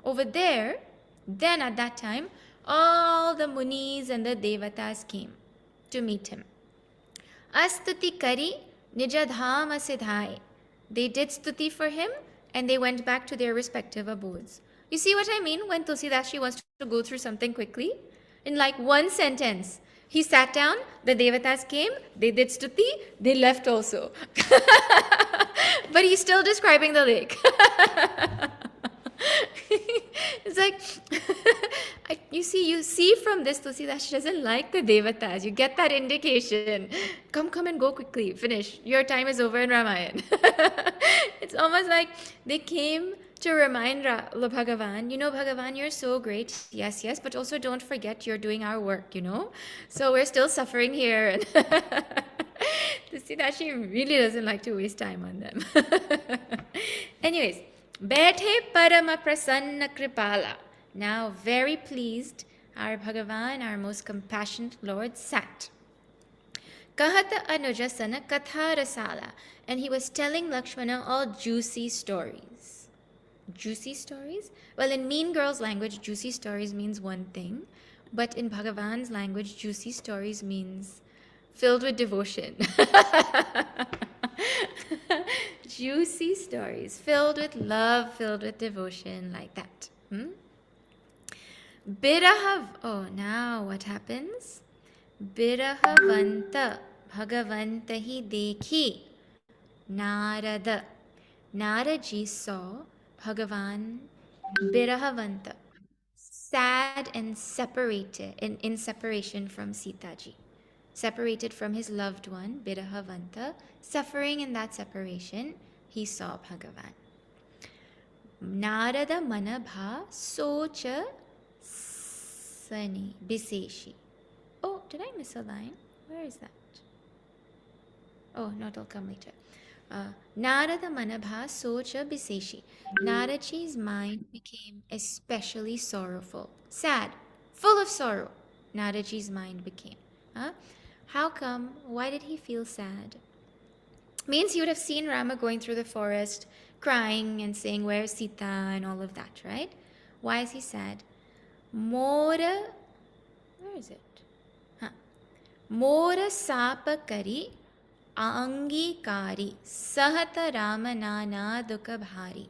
A: Over there, then at that time, all the munis and the devatas came to meet him. Astuti Kari Nijadhama Siddhai. They did stuti for him, and they went back to their respective abodes. You see what I mean when Tulsidasji wants to go through something quickly? In like one sentence, he sat down, the devatas came, they did stuti, they left also. But he's still describing the lake. It's like, you see from this, Tulsidasji doesn't like the devatas. You get that indication. Come and go quickly. Finish. Your time is over in Ramayana. It's almost like they came to remind Bhagavan, Bhagavan, you're so great. Yes, but also don't forget you're doing our work, So we're still suffering here. And Tulsidasji really doesn't like to waste time on them. Anyways, Baithe Parama Prasanna Kripala. Now, very pleased, our Bhagavan, our most compassionate Lord, sat. Kahata Anujasana Katha Rasala. And he was telling Lakshmana all juicy stories. Juicy stories? Well, in Mean Girl's language, juicy stories means one thing. But in Bhagavan's language, juicy stories means filled with devotion. Juicy stories, filled with love, filled with devotion, like that. Biraha, now what happens? Birahavanta, Bhagavanta hi dekhi, Nārada. Nārada ji saw Bhagavan Birahavanta, sad and separated, in separation from Sitaji. Separated from his loved one, Birahavanta, suffering in that separation, he saw Bhagavan. Nārada manabha socha sani biseshi. Oh, did I miss a line? Where is that? Oh, no, it'll come later. Nārada manabha socha biseshi. Naraji's mind became especially sorrowful, sad, full of sorrow. Naraji's mind became. Huh? How come? Why did he feel sad? Means you would have seen Rama going through the forest, crying and saying, "Where's Sita?" and all of that, right? Why is he sad? Mora, where is it? Mora sapakari angikari sahata Rama nana dukha bhari.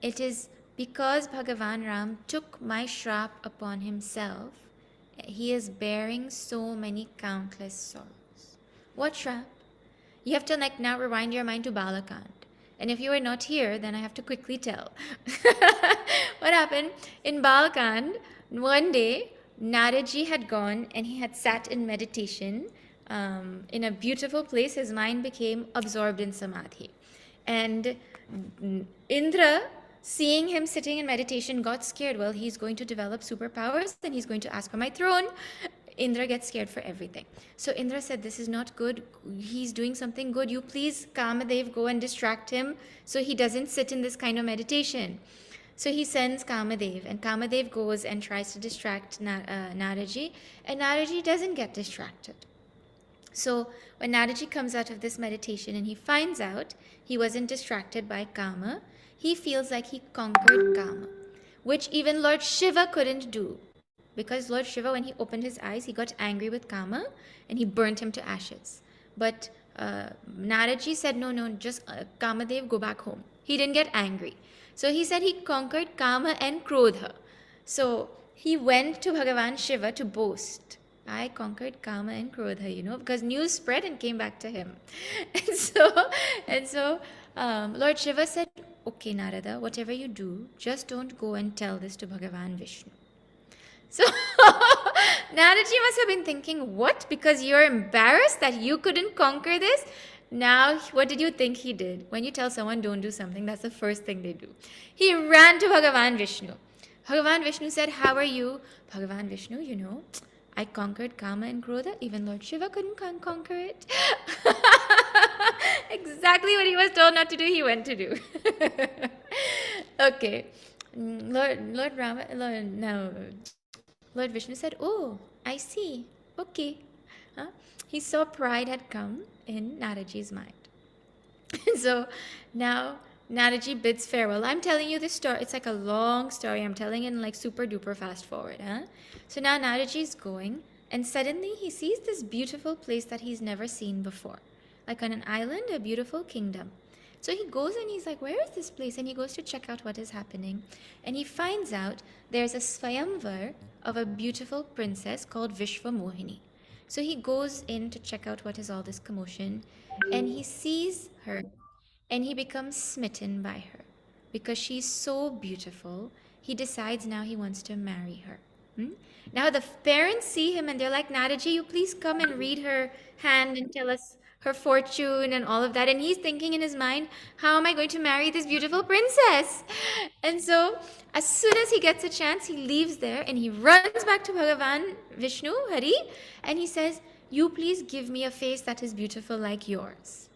A: It is because Bhagavan Ram took my shrap upon himself, he is bearing so many countless sorrows. What shrap? You have to now rewind your mind to Balakand. And if you were not here, then I have to quickly tell. What happened? In Balakand, one day, Naraji had gone and he had sat in meditation in a beautiful place. His mind became absorbed in samadhi. And Indra, seeing him sitting in meditation, got scared. Well, he's going to develop superpowers and he's going to ask for my throne. Indra gets scared for everything. So Indra said, "This is not good. He's doing something good. You please, Kamadev, go and distract him so he doesn't sit in this kind of meditation." So he sends Kamadev, and Kamadev goes and tries to distract Naraji, and Naraji doesn't get distracted. So when Naraji comes out of this meditation and he finds out he wasn't distracted by Kama, he feels like he conquered Kama, which even Lord Shiva couldn't do. Because Lord Shiva, when he opened his eyes, he got angry with Kama and he burnt him to ashes. But Naraji said, no, just Kamadev, go back home. He didn't get angry. So he said he conquered Kama and Krodha. So he went to Bhagavan Shiva to boast. I conquered Kama and Krodha, because news spread and came back to him. And so Lord Shiva said, "Okay, Nārada, whatever you do, just don't go and tell this to Bhagavan Vishnu." So Naraji must have been thinking, what? Because you're embarrassed that you couldn't conquer this? Now, what did you think he did? When you tell someone don't do something, that's the first thing they do. He ran to Bhagavan Vishnu. Bhagavan Vishnu said, "How are you?" Bhagavan Vishnu, I conquered Kama and Krodha. Even Lord Shiva couldn't conquer it. Exactly what he was told not to do, he went to do. Okay. Lord Vishnu said, "Oh, I see. Okay." He saw pride had come in Naraji's mind. So now Naraji bids farewell. I'm telling you this story. It's like a long story. I'm telling it in super duper fast forward. So now Naraji is going, and suddenly he sees this beautiful place that he's never seen before. Like on an island, a beautiful kingdom. So he goes and he's like, "Where is this place?" And he goes to check out what is happening. And he finds out there's a Swayamvar of a beautiful princess called Vishwamohini. So he goes in to check out what is all this commotion. And he sees her and he becomes smitten by her. Because she's so beautiful, he decides now he wants to marry her. Now the parents see him and they're like, "Naraji, you please come and read her hand and tell us her fortune and all of that." And he's thinking in his mind, how am I going to marry this beautiful princess? And so as soon as he gets a chance, he leaves there and he runs back to Bhagavan Vishnu, Hari, and he says, "You please give me a face that is beautiful like yours.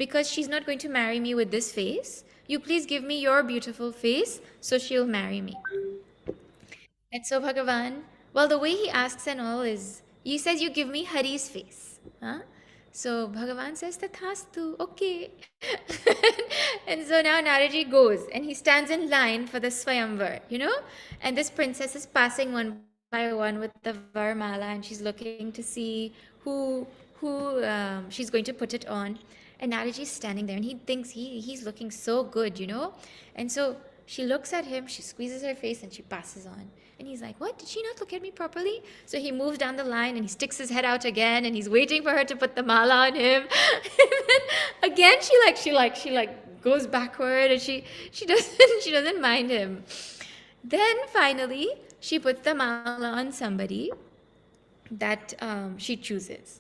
A: Because she's not going to marry me with this face. You please give me your beautiful face so she'll marry me." And so Bhagavan, well, the way he asks and all is, he says, "You give me Hari's face." So Bhagavan says, "Tathastu, okay." And so now Naraji goes and he stands in line for the Swayamvar, and this princess is passing one by one with the Varmala and she's looking to see who she's going to put it on. And Naraji is standing there and he thinks he's looking so good, And so she looks at him, she squeezes her face and she passes on. And he's like, "What? Did she not look at me properly?" So he moves down the line and he sticks his head out again and he's waiting for her to put the mala on him. And then again she goes backward and she doesn't mind him. Then finally she puts the mala on somebody that she chooses.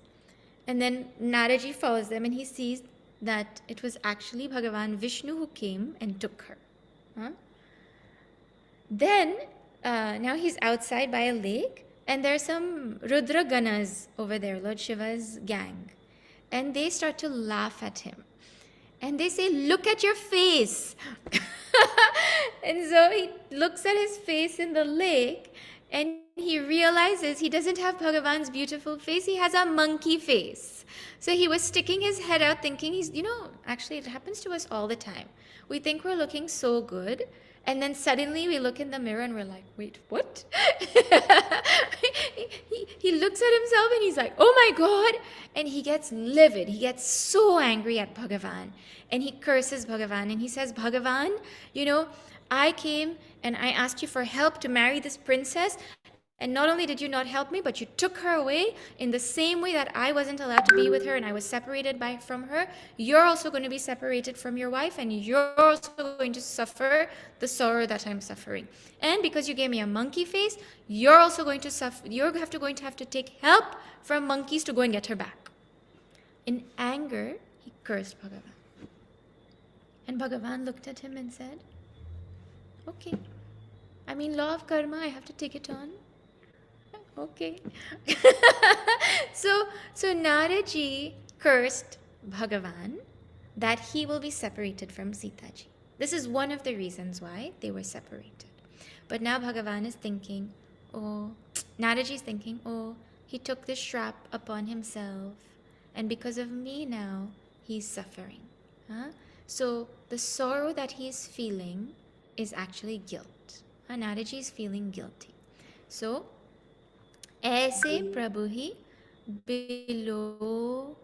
A: And then Naraji follows them and he sees that it was actually Bhagavan Vishnu who came and took her. Huh? Then, now he's outside by a lake, and there are some Rudra Ganas over there, Lord Shiva's gang. And they start to laugh at him. And they say, "Look at your face." And so he looks at his face in the lake, and he realizes he doesn't have Bhagavan's beautiful face, he has a monkey face. So he was sticking his head out thinking actually it happens to us all the time. We think we're looking so good, and then suddenly we look in the mirror and we're like, wait, what? he looks at himself and he's like, oh my God. And he gets livid. He gets so angry at Bhagavan. And he curses Bhagavan. And he says, Bhagavan, I came and I asked you for help to marry this princess. And not only did you not help me, but you took her away in the same way that I wasn't allowed to be with her and I was separated from her. You're also going to be separated from your wife, and you're also going to suffer the sorrow that I'm suffering. And because you gave me a monkey face, you're also going to suffer. You're going to have to take help from monkeys to go and get her back. In anger, he cursed Bhagavan. And Bhagavan looked at him and said, okay, law of karma, I have to take it on. Okay. So Naraji cursed Bhagavan that he will be separated from Sitaji. This is one of the reasons why they were separated. But now Bhagavan is thinking, Naraji is thinking, he took this shrap upon himself, and because of me now, he's suffering. So the sorrow that he is feeling is actually guilt. Naraji is feeling guilty. So, ऐसे प्रभु ही below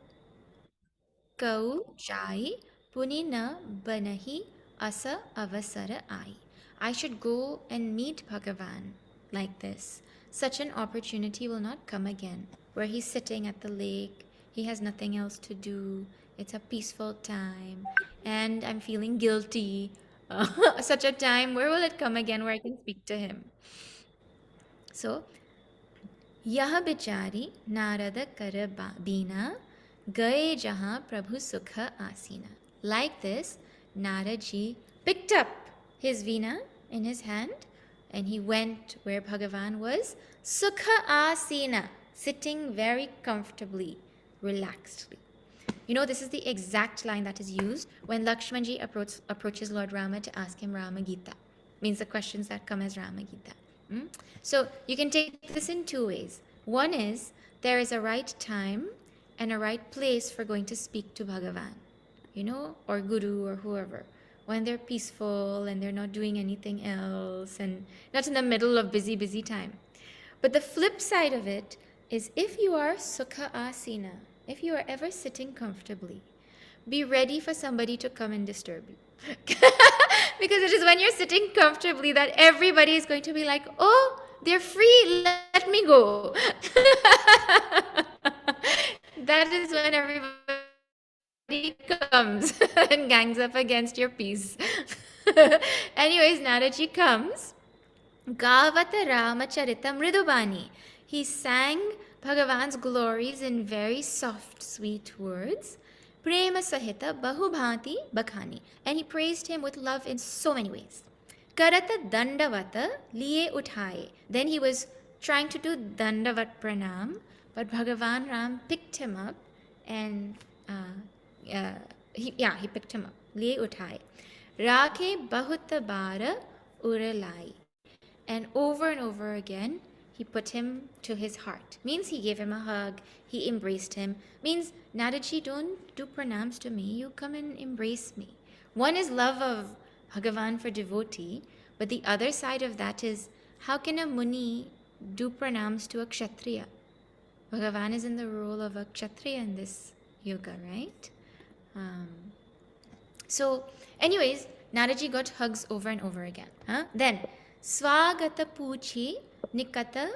A: कऊ जाई पुनि न बनहि अस अवसर आई. I should go and meet Bhagavan like this. Such an opportunity will not come again, where he's sitting at the lake, he has nothing else to do, it's a peaceful time, and I'm feeling guilty. Such a time, where will it come again where I can speak to him? So, यह बिचारी नारद कर बीना गए जहाँ प्रभु सुख आसीना. Like this, Naraji picked up his veena in his hand and he went where Bhagavan was, sukha asina, sitting very comfortably, relaxedly. This is the exact line that is used when Lakshmanji approaches Lord Rama to ask him Rama Gita. Means the questions that come as Rama Gita. So you can take this in two ways. One is there is a right time and a right place for going to speak to Bhagavan, or Guru or whoever, when they're peaceful and they're not doing anything else and not in the middle of busy time. But the flip side of it is if you are sukha asina, if you are ever sitting comfortably, be ready for somebody to come and disturb you. Because it is when you're sitting comfortably that everybody is going to be like, oh, they're free, let me go. That is when everybody comes and gangs up against your peace. Anyways, Naraji comes. Gavata Ramacharita Mridubani. He sang Bhagavan's glories in very soft, sweet words. Prema Sahita Bahubhanti Bakhani. And he praised him with love in so many ways. Karata Dandavata Liye Uthaye. Then he was trying to do Dandavat Pranam, but Bhagavan Ram picked him up and he picked him up. Liye Uthaye. Rakhe Bahutta Bara Uralai. And over again, he put him to his heart. Means he gave him a hug, he embraced him. Means, Naraji, don't do pranams to me, you come and embrace me. One is love of Bhagavan for devotee, but the other side of that is, how can a muni do pranams to a kshatriya? Bhagavan is in the role of a kshatriya in this yoga, right? So, anyways, Naraji got hugs over and over again. Then, Swagata Puchi Nikata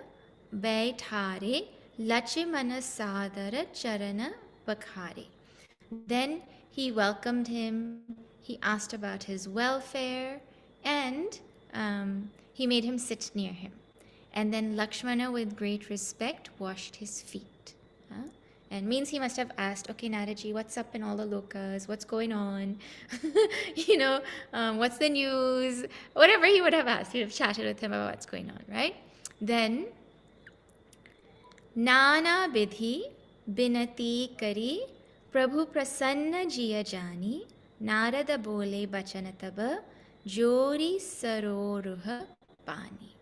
A: Baithare Lachimana Sadara Charana Bakhare. Then he welcomed him, he asked about his welfare, and he made him sit near him. And then Lakshmana, with great respect, washed his feet. Huh? And means he must have asked, okay, Naraji, what's up in all the lokas? What's going on? What's the news? Whatever he would have asked, he would have chatted with him about what's going on, right? Then, Nana Bidhi Binati Kari Prabhu Prasanna Jiya Jani Nārada Bole Bachanataba Jori Saroruha Pani.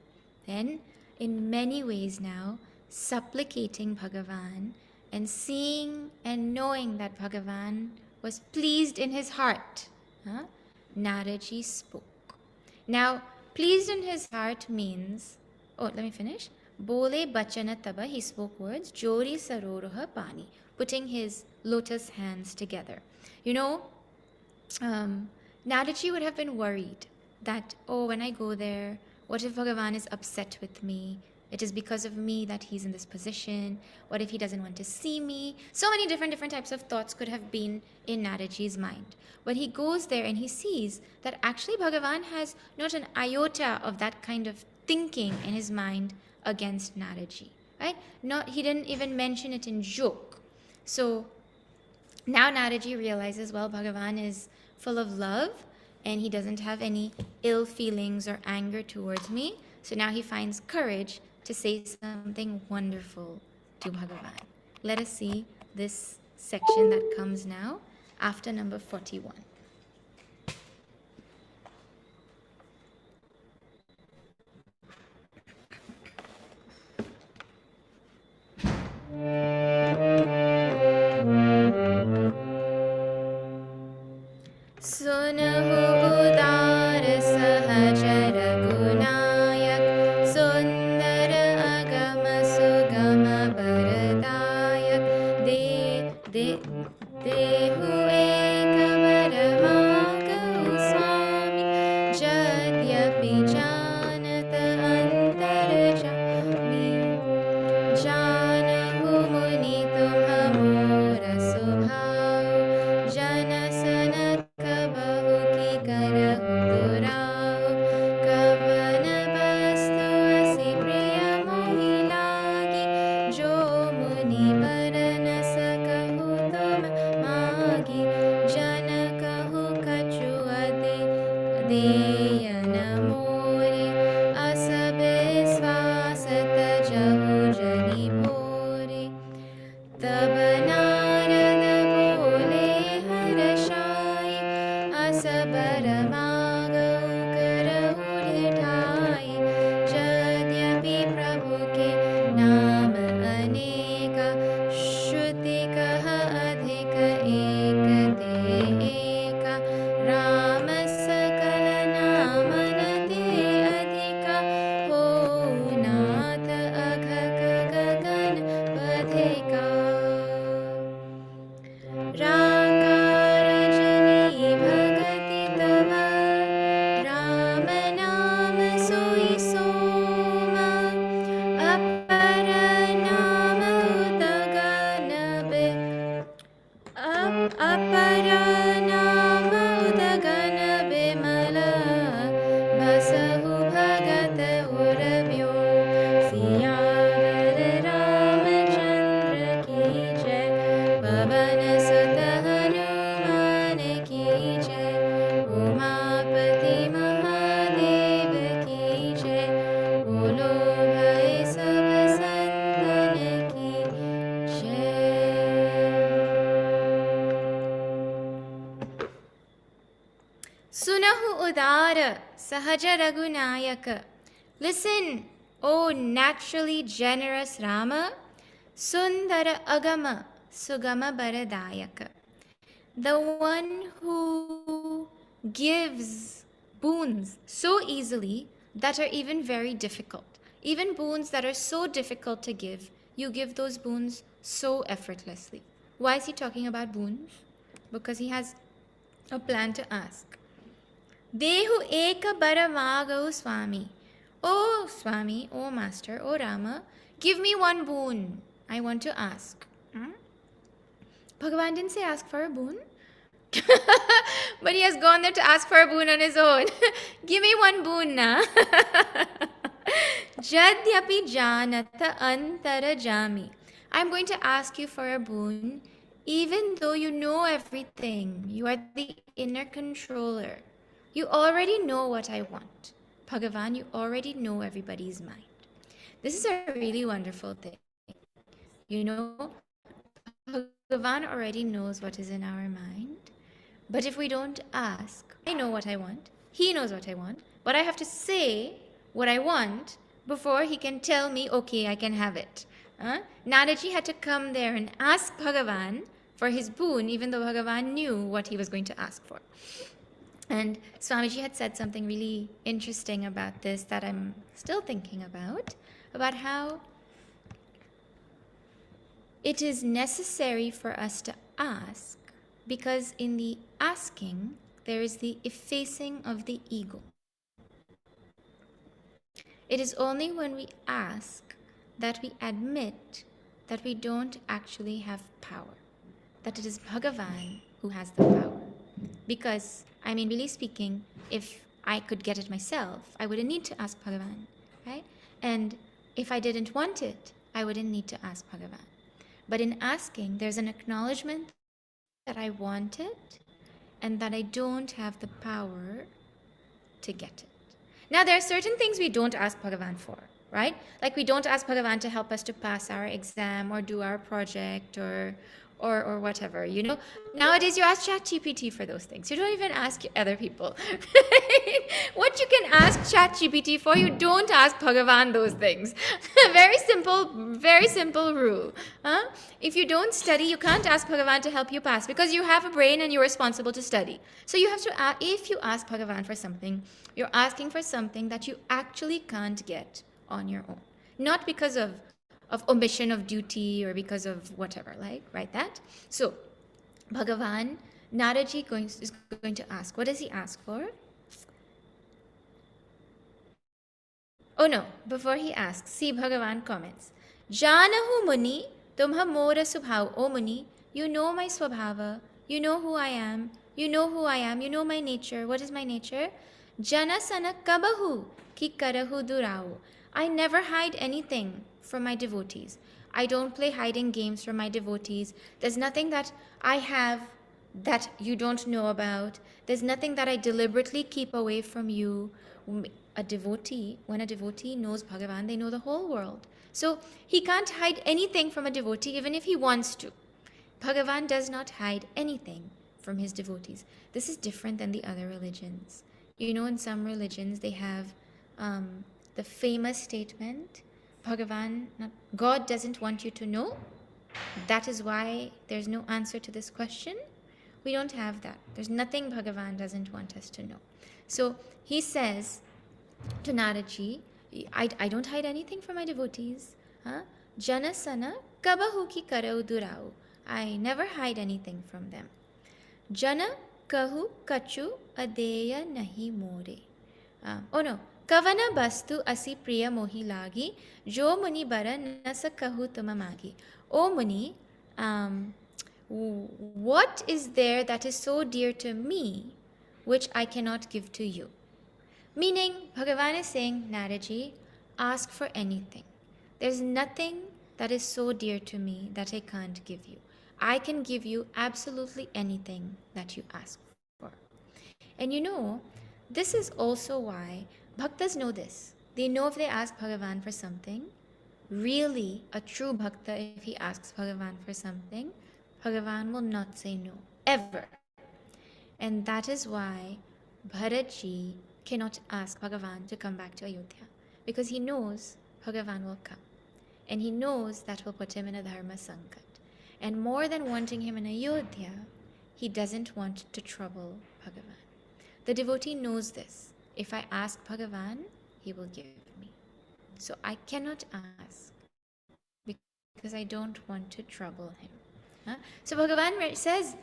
A: Then, in many ways now, supplicating Bhagavan and seeing and knowing that Bhagavan was pleased in his heart, Naraji spoke. Now, pleased in his heart means, let me finish. Bole bachana taba, he spoke words, Jori saroruha pani, putting his lotus hands together. Naraji would have been worried that, when I go there, what if Bhagavan is upset with me? It is because of me that he's in this position. What if he doesn't want to see me? So many different types of thoughts could have been in Naraji's mind. But he goes there and he sees that actually Bhagavan has not an iota of that kind of thinking in his mind against Naraji. Right? He didn't even mention it in joke. So now Naraji realizes, Bhagavan is full of love and he doesn't have any ill feelings or anger towards me. So now he finds courage to say something wonderful to Bhagavan. Let us see this section that comes now after number 41. Sunahu udar sahaja ragunayak sundara agama sugama baradayak dehu eka baramaga swami jadyapi janata antarjami janahu muni tumhamora subhau janasana Sahaja Raghunayaka. Listen, O naturally generous Rama, Sundara Agama, Sugama Baradayaka. The one who gives boons so easily that are even very difficult. Even boons that are so difficult to give, you give those boons so effortlessly. Why is he talking about boons? Because he has a plan to ask. Dehu eka baramagau Swami. Oh Swami, oh Master, oh Rama, give me one boon. I want to ask. Bhagavan didn't say ask for a boon. But he has gone there to ask for a boon on his own. Give me one boon na. Jadyapi janata antarajami. I'm going to ask you for a boon, even though you know everything. You are the inner controller. You already know what I want. Bhagavan, you already know everybody's mind. This is a really wonderful thing. You know, Bhagavan already knows what is in our mind. But if we don't ask, I know what I want. He knows what I want. But I have to say what I want before he can tell me, okay, I can have it. Nāradaji had to come there and ask Bhagavan for his boon, even though Bhagavan knew what he was going to ask for. And Swamiji had said something really interesting about this that I'm still thinking about how it is necessary for us to ask, because in the asking, there is the effacing of the ego. It is only when we ask that we admit that we don't actually have power, that it is Bhagavan who has the power. Because, I mean, really speaking, if I could get it myself, I wouldn't need to ask Bhagavan, right? And if I didn't want it, I wouldn't need to ask Bhagavan. But in asking, there's an acknowledgement that I want it and that I don't have the power to get it. Now, there are certain things we don't ask Bhagavan for, right? Like we don't ask Bhagavan to help us to pass our exam or do our project or whatever, you know. Nowadays, you ask ChatGPT for those things. You don't even ask other people. What you can ask ChatGPT for, you don't ask Bhagavan those things. Very simple rule. If you don't study, you can't ask Bhagavan to help you pass because you have a brain and you're responsible to study. So you have to, if you ask Bhagavan for something, you're asking for something that you actually can't get on your own. Not because of omission of duty or because of whatever, like, right, that. So, Bhagavan, Nāradaji is going to ask. What does he ask for? Oh no, before he asks, see Bhagavan comments. Janahu Muni, tumha mora subhav. O Muni, you know my swabhava, you know who I am, you know who I am, you know my nature. What is my nature? Jana sana kabahu ki karahu durao. I never hide anything from my devotees. I don't play hiding games from my devotees. There's nothing that I have that you don't know about. There's nothing that I deliberately keep away from you. When a devotee knows Bhagavan, they know the whole world. So he can't hide anything from a devotee even if he wants to. Bhagavan does not hide anything from his devotees. This is different than the other religions. You know, in some religions, they have the famous statement, Bhagavan, God doesn't want you to know. That is why there's no answer to this question. We don't have that. There's nothing Bhagavan doesn't want us to know. So he says to Nāradaji, I don't hide anything from my devotees. Jana sana kabahu ki karau durau. I never hide anything from them. Jana kahu kachu adeya nahi more. Kavana bastu asi priya mohi lagi, jo muni bara nasa kahu tumamagi. O Muni, what is there that is so dear to me, which I cannot give to you? Meaning, Bhagavan is saying, Nāradaji, ask for anything. There's nothing that is so dear to me that I can't give you. I can give you absolutely anything that you ask for. And you know, this is also why Bhaktas know this. They know if they ask Bhagavan for something, really a true Bhakta, if he asks Bhagavan for something, Bhagavan will not say no, ever. And that is why Bharatji cannot ask Bhagavan to come back to Ayodhya, because he knows Bhagavan will come. And he knows that will put him in a dharma sankat. And more than wanting him in Ayodhya, he doesn't want to trouble Bhagavan. The devotee knows this. If I ask Bhagavan, he will give me. So I cannot ask because I don't want to trouble him. So Bhagavan says,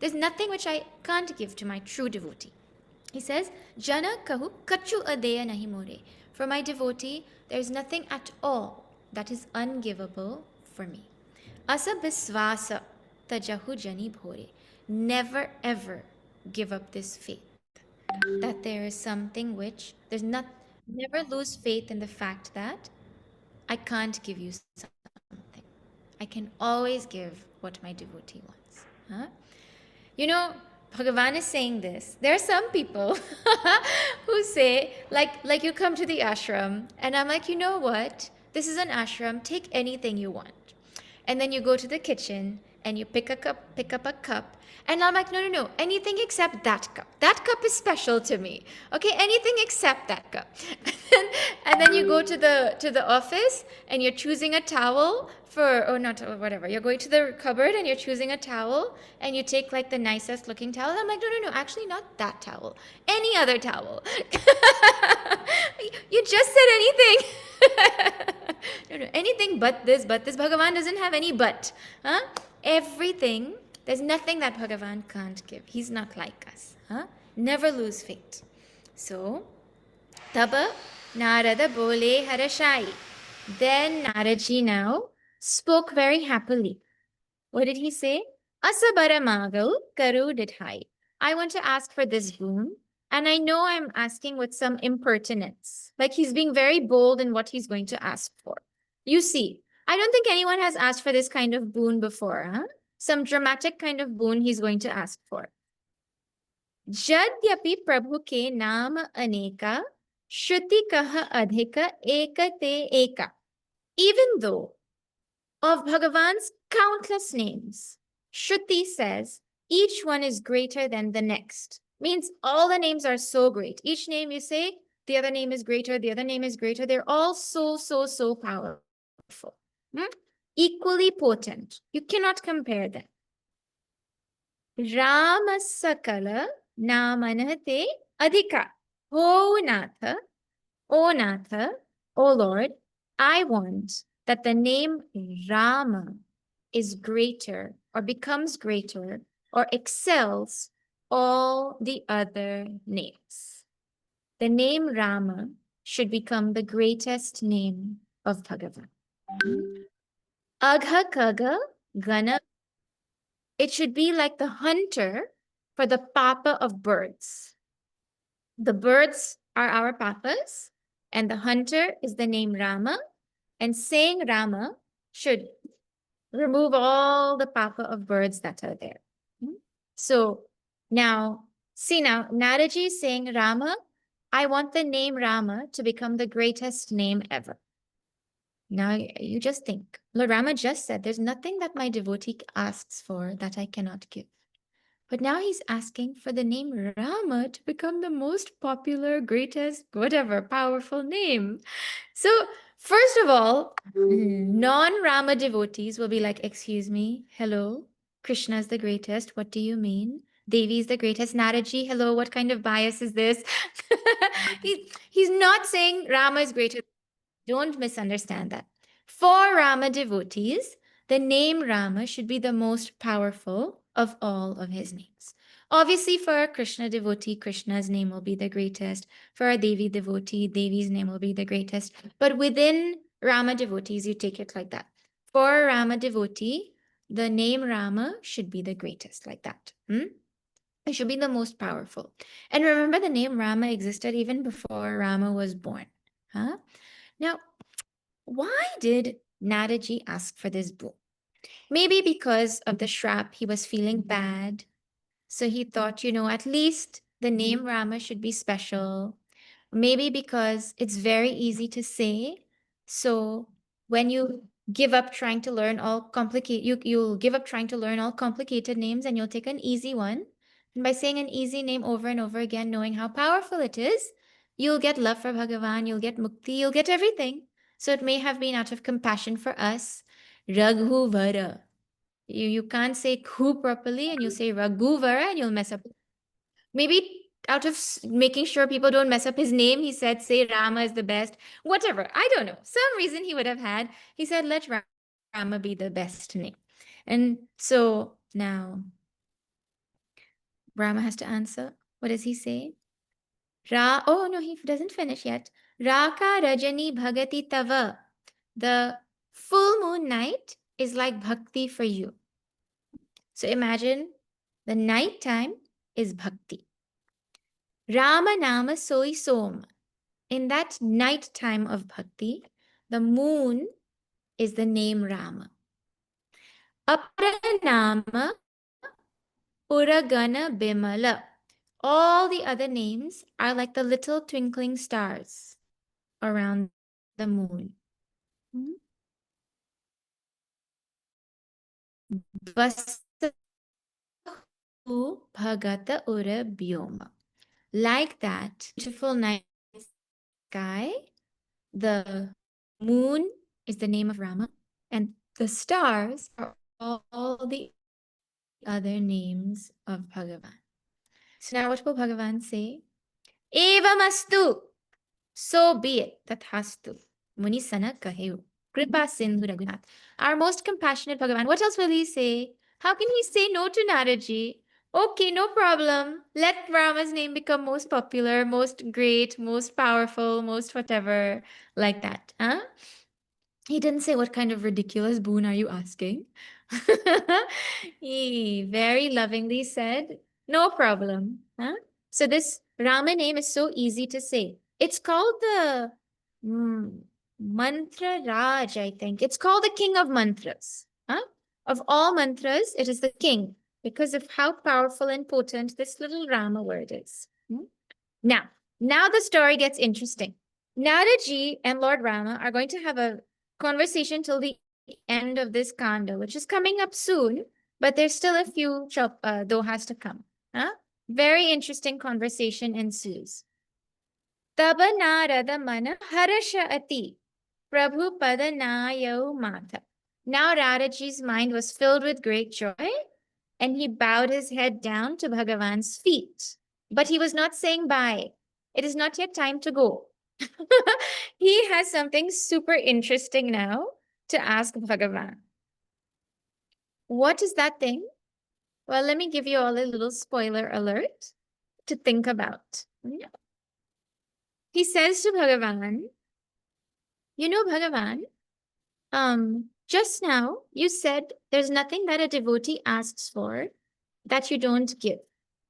A: there's nothing which I can't give to my true devotee. He says, Jana kahu kachu adeya nahi more. For my devotee, there's nothing at all that is ungivable for me. Asa bisvasa tajahu jani bhore. Never ever give up this faith that there is something which, Never lose faith in the fact that I can't give you something. I can always give what my devotee wants. Huh? You know, Bhagavan is saying this. There are some people who say, like you come to the ashram, and I'm like, you know what? This is an ashram. Take anything you want. And then you go to the kitchen and you pick up a cup. And I'm like, no, no, no, anything except that cup. That cup is special to me. Okay, anything except that cup. And then you go to the office and you're choosing a towel for, or not, or whatever. You're going to the cupboard and you're choosing a towel and you take like the nicest looking towel. I'm like, no, no, no, actually not that towel. Any other towel. You just said anything. No, no, anything but this, but this. Bhagavan doesn't have any but. Huh? Everything, there's nothing that Bhagavan can't give. He's not like us. Huh? Never lose faith. So, Taba Narada Bole Harashai. Then Naraji now spoke very happily. What did he say? Asabaramagal Karu Didhai. I want to ask for this boon, and I know I'm asking with some impertinence. Like he's being very bold in what he's going to ask for. You see, I don't think anyone has asked for this kind of boon before, huh? Some dramatic kind of boon he's going to ask for. Jadyapi Prabhu ke naam aneka, Shruti kaha adhika ekate eka. Even though of Bhagavan's countless names, Shruti says each one is greater than the next. Means all the names are so great. Each name you say, the other name is greater, the other name is greater. They're all so, so, so powerful. Equally potent. You cannot compare them. Rāma sakala namanate adhika. O Natha, O Lord, I want that the name Rama is greater or becomes greater or excels all the other names. The name Rama should become the greatest name of Bhagavan. Agha Kaga Gana. It should be like the hunter for the papa of birds. The birds are our papas, and the hunter is the name Rama. And saying Rama should remove all the papa of birds that are there. So now, see now, Naraji is saying Rama, I want the name Rama to become the greatest name ever. Now you just think, Lord Rama just said, there's nothing that my devotee asks for that I cannot give. But now he's asking for the name Rama to become the most popular, greatest, whatever, powerful name. So, first of all, non-Rama devotees will be like, excuse me, hello, Krishna is the greatest. What do you mean? Devi is the greatest. Naraji, hello, what kind of bias is this? He's not saying Rama is greater. Don't misunderstand that. For Rama devotees, the name Rama should be the most powerful of all of his names. Obviously, for a Krishna devotee, Krishna's name will be the greatest. For a Devi devotee, Devi's name will be the greatest. But within Rama devotees, you take it like that. For a Rama devotee, the name Rama should be the greatest, like that. It should be the most powerful. And remember, the name Rama existed even before Rama was born. Huh? Now, why did Naraji ask for this boon? Maybe because of the shrap, he was feeling bad. So he thought, at least the name Rama should be special. Maybe because it's very easy to say. So when you give up trying to learn all complicated, you'll give up trying to learn all complicated names and you'll take an easy one. And by saying an easy name over and over again, knowing how powerful it is, you'll get love for Bhagavan, you'll get mukti, you'll get everything. So it may have been out of compassion for us. Raghuvara. You can't say khu properly and you say Raghuvara and you'll mess up. Maybe out of making sure people don't mess up his name, he said, say Rama is the best. Whatever. I don't know. Some reason he would have had. He said, let Rama be the best name. And so now Rama has to answer. What does he say? Oh no, he doesn't finish yet. Raka Rajani Bhagati Tava. The full moon night is like bhakti for you. So imagine the night time is bhakti. Rama Nama Soi Som. in that night time of bhakti, the moon is the name Rama. Aparanama Puragana Bimala. All the other names are like the little twinkling stars around the moon. Vasahu Bhagata Ura Byoma. Like that beautiful night sky, the moon is the name of Rama, and the stars are all the other names of Bhagavan. So now what will Bhagavan say? Evamastu. So be it. Tathastu. Munisana kaheu. Kripa Sindhu Raghunath. Our most compassionate Bhagavan. What else will he say? How can he say no to Nārada? Okay, no problem. Let Rama's name become most popular, most great, most powerful, most whatever, like that. Huh? He didn't say, what kind of ridiculous boon are you asking? He very lovingly said, no problem. Huh? So this Rama name is so easy to say. It's called the Mantra Raj, I think. It's called the king of mantras. Huh? Of all mantras, it is the king because of how powerful and potent this little Rama word is. Now the story gets interesting. Nārada and Lord Rama are going to have a conversation till the end of this kanda, which is coming up soon, but there's still a few dohas to come. Huh? Very interesting conversation ensues. Taba Nārada mana harasha ati Prabhu padanayo mata. Now Nārada's mind was filled with great joy, and he bowed his head down to Bhagavan's feet. But he was not saying bye. It is not yet time to go. He has something super interesting now to ask Bhagavan. What is that thing? Well, let me give you all a little spoiler alert to think about. He says to Bhagavan, you know, Bhagavan, just now you said there's nothing that a devotee asks for that you don't give.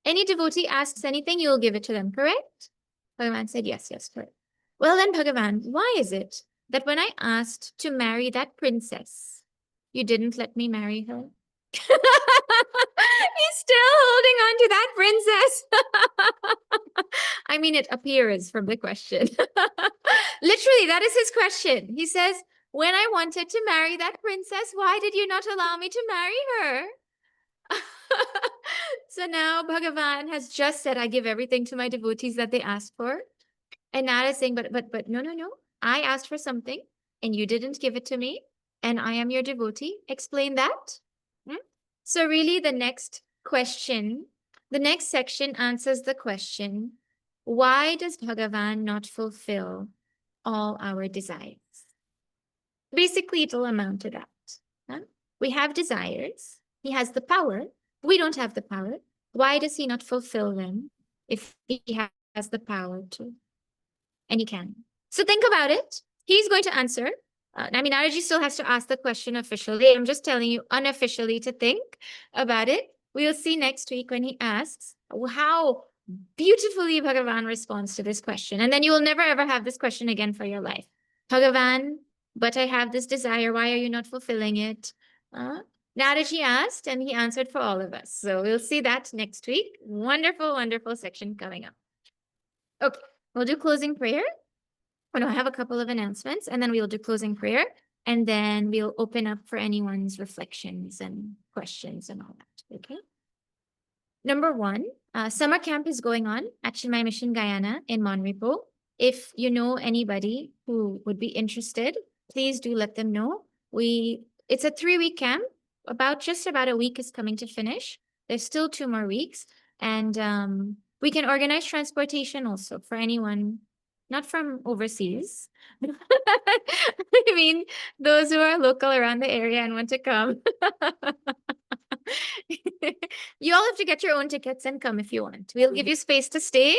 A: Any devotee asks anything, you'll give it to them, correct? Bhagavan said, yes, correct. Well then, Bhagavan, why is it that when I asked to marry that princess, you didn't let me marry her? He's still holding on to that princess. I mean, it appears from the question. Literally, that is his question. He says, when I wanted to marry that princess, why did you not allow me to marry her? So now Bhagavan has just said, I give everything to my devotees that they ask for. And Nara is saying, but no. I asked for something and you didn't give it to me. And I am your devotee. Explain that. So really the next question, the next section answers the question, why does Bhagavan not fulfill all our desires? Basically, it'll amount to that. We have desires. He has the power. We don't have the power. Why does he not fulfill them if he has the power to? And he can. So think about it. He's going to answer. Nārada still has to ask the question officially. I'm just telling you unofficially to think about it. We'll see next week when he asks how beautifully Bhagavan responds to this question. And then you will never ever have this question again for your life. Bhagavan, but I have this desire. Why are you not fulfilling it? Nārada asked and he answered for all of us. So we'll see that next week. Wonderful, wonderful section coming up. Okay, we'll do closing prayer. Oh, no, I have a couple of announcements and then we'll do closing prayer and then we'll open up for anyone's reflections and questions and all that. Okay. Number one, summer camp is going on at Chinmaya Mission Guyana in Monrepo. If you know anybody who would be interested, please do let them know. It's a 3-week camp. Just about a week is coming to finish. There's still 2 more weeks. And we can organize transportation also for anyone, not from overseas. I mean, those who are local around the area and want to come. You all have to get your own tickets and come if you want. We'll give you space to stay.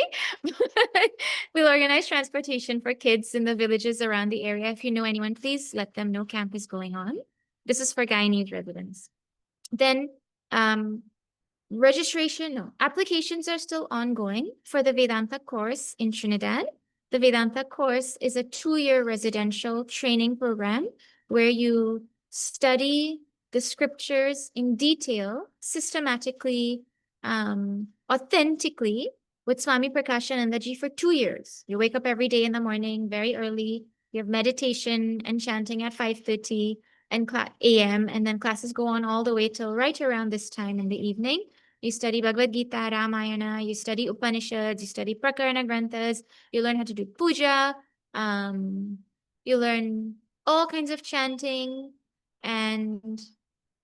A: We'll organize transportation for kids in the villages around the area. If you know anyone, please let them know camp is going on. This is for Guyanese residents. Then applications are still ongoing for the Vedanta course in Trinidad. The Vedanta course is a 2-year residential training program where you study the scriptures in detail, systematically, authentically with Swami Prakashanandaji for 2 years. You wake up every day in the morning, very early. You have meditation and chanting at 5:30 and a.m. And then classes go on all the way till right around this time in the evening. You study Bhagavad Gita, Ramayana, you study Upanishads, you study Prakarana Granthas, you learn how to do puja, you learn all kinds of chanting, and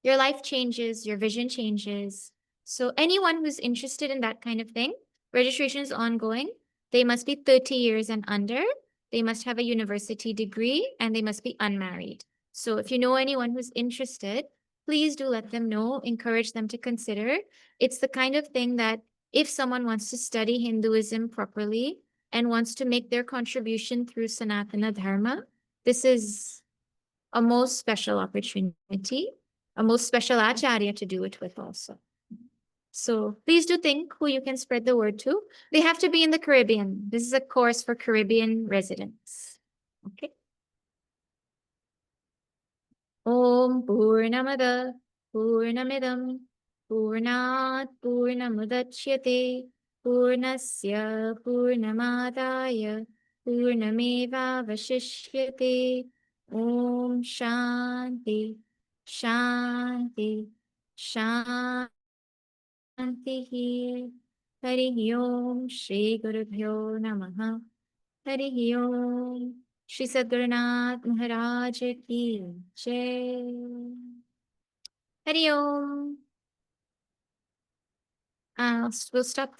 A: your life changes, your vision changes. So anyone who's interested in that kind of thing, registration is ongoing. They must be 30 years and under. They must have a university degree and they must be unmarried. So if you know anyone who's interested, please do let them know, encourage them to consider. It's the kind of thing that if someone wants to study Hinduism properly and wants to make their contribution through Sanatana Dharma, this is a most special opportunity, a most special acharya to do it with also. So please do think who you can spread the word to. They have to be in the Caribbean. This is a course for Caribbean residents. Okay. Om Purnamada Purnamidam Purnat Purnamudachyate Purnasya Purnamadaya Purnameva Vashishyate Om Shanti Shanti Shanti Hari Om Shri Gurubhyo Namaha Hari Om Shri Sadgurunath Maharaj Ki Jai. Hari Om. We'll stop the